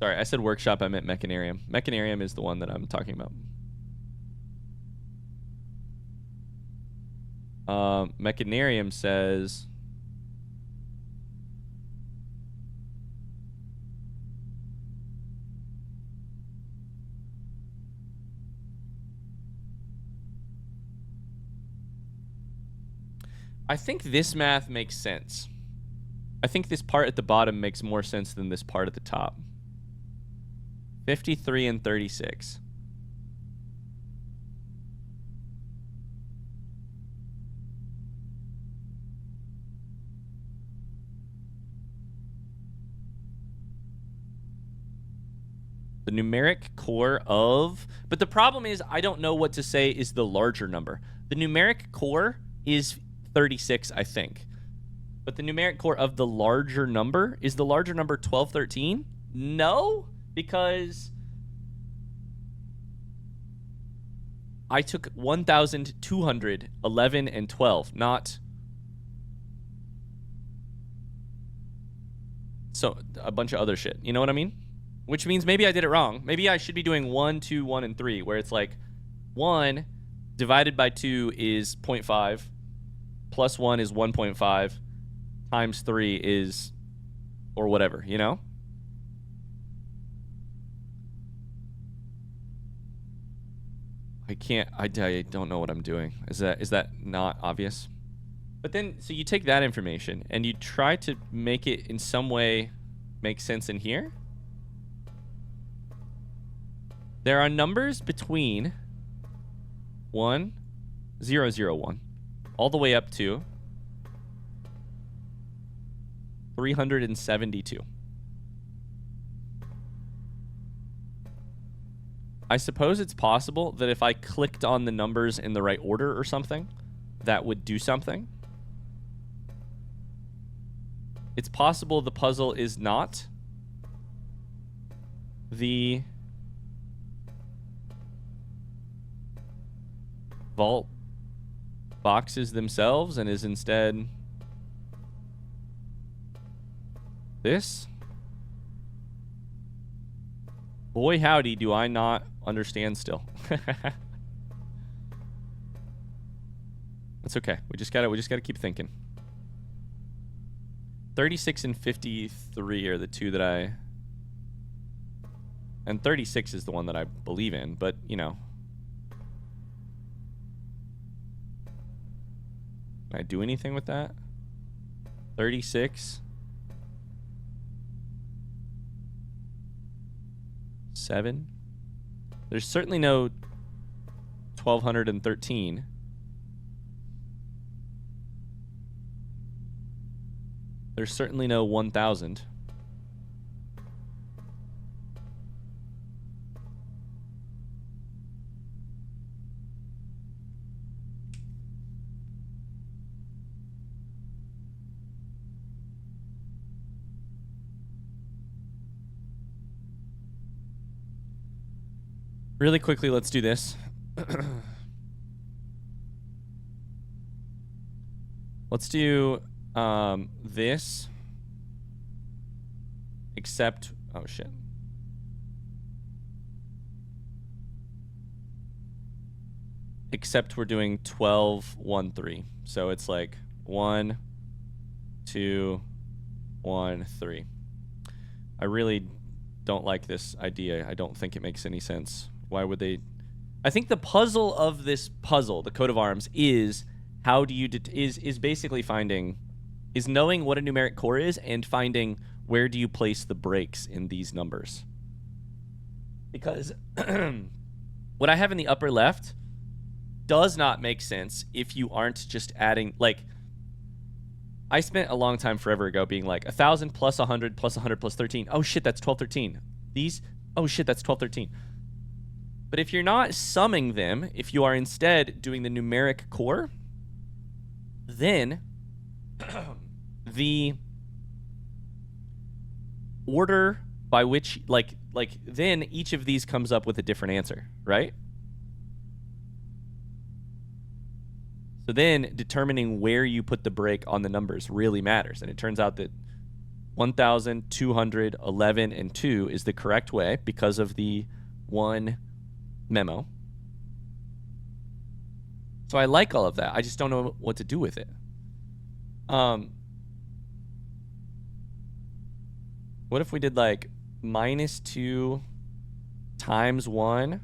Sorry, I said workshop, I meant mechanarium. Mechanarium is the one that I'm talking about. Mechanarium says... I think this math makes sense. I think this part at the bottom makes more sense than this part at the top. 53 and 36. The numeric core of... But the problem is I don't know what to say is the larger number. The numeric core is 36, I think. But the numeric core of the larger number, is the larger number 12, 13? No, because I took 1,211 and 12, not... So, a bunch of other shit. You know what I mean? Which means maybe I did it wrong. Maybe I should be doing 1, 2, 1, and 3, where it's like 1 divided by 2 is 0.5, plus 1 is 1.5, times 3 is, or whatever, you know? I don't know what I'm doing. Is that not obvious? But then, so you take that information and you try to make it in some way make sense in here. There are numbers between 1, 0, 0, 1, all the way up to 372. I suppose it's possible that if I clicked on the numbers in the right order or something, that would do something. It's possible the puzzle is not the vault boxes themselves and is instead this. Boy howdy, do I not understand still. That's okay. We just gotta keep thinking. 36 and 53 are the two that I... And 36 is the one that I believe in, but, you know. Can I do anything with that? 36. 7. There's certainly no 1213. There's certainly no 1000. Really quickly, let's do this. Let's do this, except, oh shit. Except we're doing 12, 1, 3. So it's like 1, 2, 1, 3. I really don't like this idea. I don't think it makes any sense. Why would they? I think the puzzle of this puzzle, the coat of arms, is how do you is basically knowing what a numeric core is and finding where do you place the breaks in these numbers. Because what I have in the upper left does not make sense if you aren't just adding, like, I spent a long time forever ago being like 1,000 plus 100 plus 100 plus 13. Oh shit, that's 1213. These, oh shit, that's 1213. But if you're not summing them, if you are instead doing the numeric core, then the order by which, like then each of these comes up with a different answer, right? So then determining where you put the break on the numbers really matters. And it turns out that 1,211 and 2 is the correct way because of the one memo. So I like all of that. I just don't know what to do with it. What if we did like -2 times 1?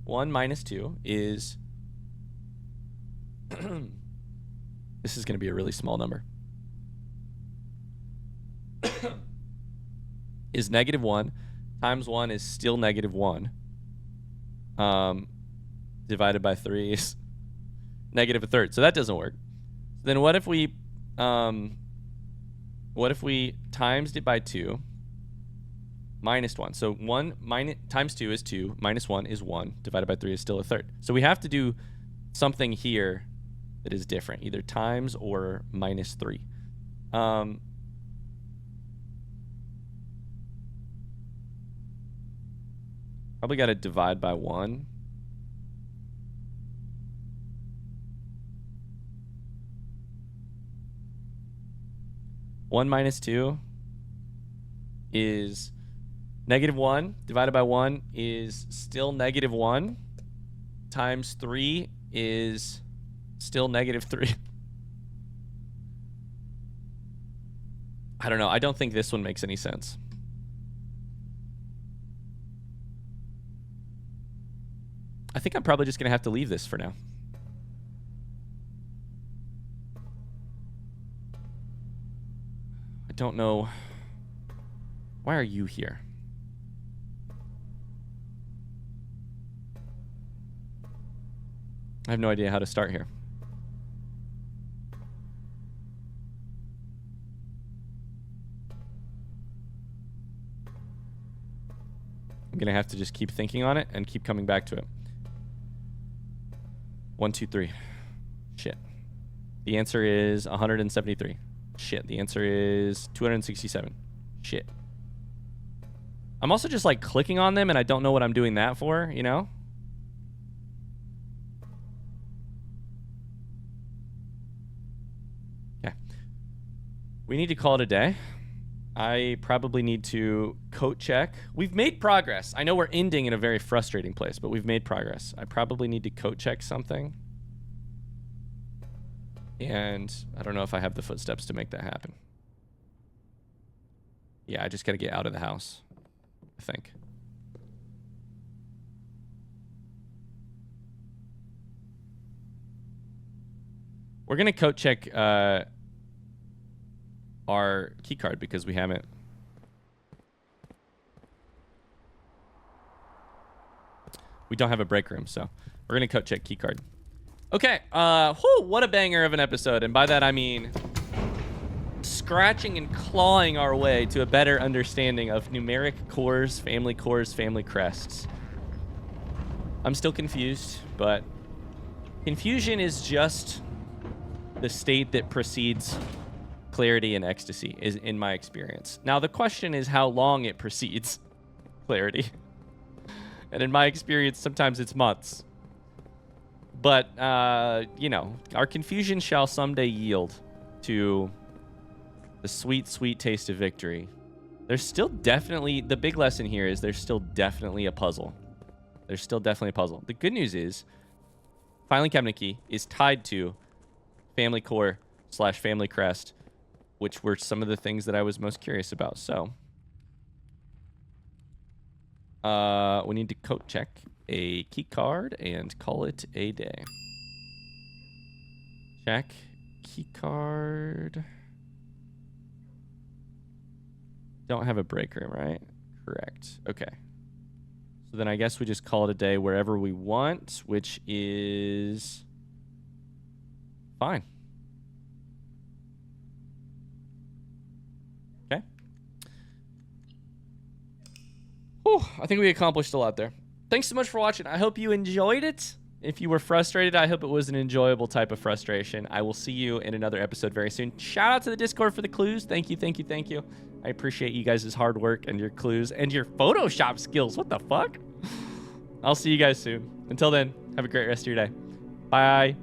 1 minus 2 is... This is going to be a really small number. Is -1 times 1 is still -1. Divided by 3 is -1/3. So that doesn't work. Then what if we times it by 2 minus 1? So 1 times 2 is 2, minus 1 is 1, divided by 3 is still 1/3. So we have to do something here that is different, either times or -3. Probably got to divide by 1. One minus 2 is -1, divided by 1 is still -1, times 3 is still -3. I don't know. I don't think this one makes any sense. I think I'm probably just going to have to leave this for now. I don't know. Why are you here? I have no idea how to start here. I'm going to have to just keep thinking on it and keep coming back to it. 1, 2, 3. Shit. The answer is 173. Shit. The answer is 267. Shit. I'm also just like clicking on them and I don't know what I'm doing that for, you know? Okay. We need to call it a day. I probably need to code check. We've made progress. I know we're ending in a very frustrating place, but we've made progress. I probably need to code check something. And I don't know if I have the footsteps to make that happen. Yeah, I just got to get out of the house, I think. We're going to code check our key card because we haven't. We don't have a break room, so we're going to code check key card. Okay, what a banger of an episode. And by that I mean scratching and clawing our way to a better understanding of numeric cores, family crests. I'm still confused, but confusion is just the state that precedes clarity and ecstasy, is in my experience. Now the question is how long it precedes clarity. And in my experience, sometimes it's months. But, you know, our confusion shall someday yield to the sweet, sweet taste of victory. There's still definitely, the big lesson here is there's still definitely a puzzle. There's still definitely a puzzle. The good news is, filing cabinet key is tied to family core / family crest, which were some of the things that I was most curious about. So, we need to code check a key card and call it a day. Check key card. Don't have a break room, right? Correct. Okay. So then I guess we just call it a day wherever we want, which is fine. Okay. Whew, I think we accomplished a lot there. Thanks so much for watching. I hope you enjoyed it. If you were frustrated, I hope it was an enjoyable type of frustration. I will see you in another episode very soon. Shout out to the Discord for the clues. Thank you, thank you, thank you. I appreciate you guys' hard work and your clues and your Photoshop skills. What the fuck? I'll see you guys soon. Until then, have a great rest of your day. Bye.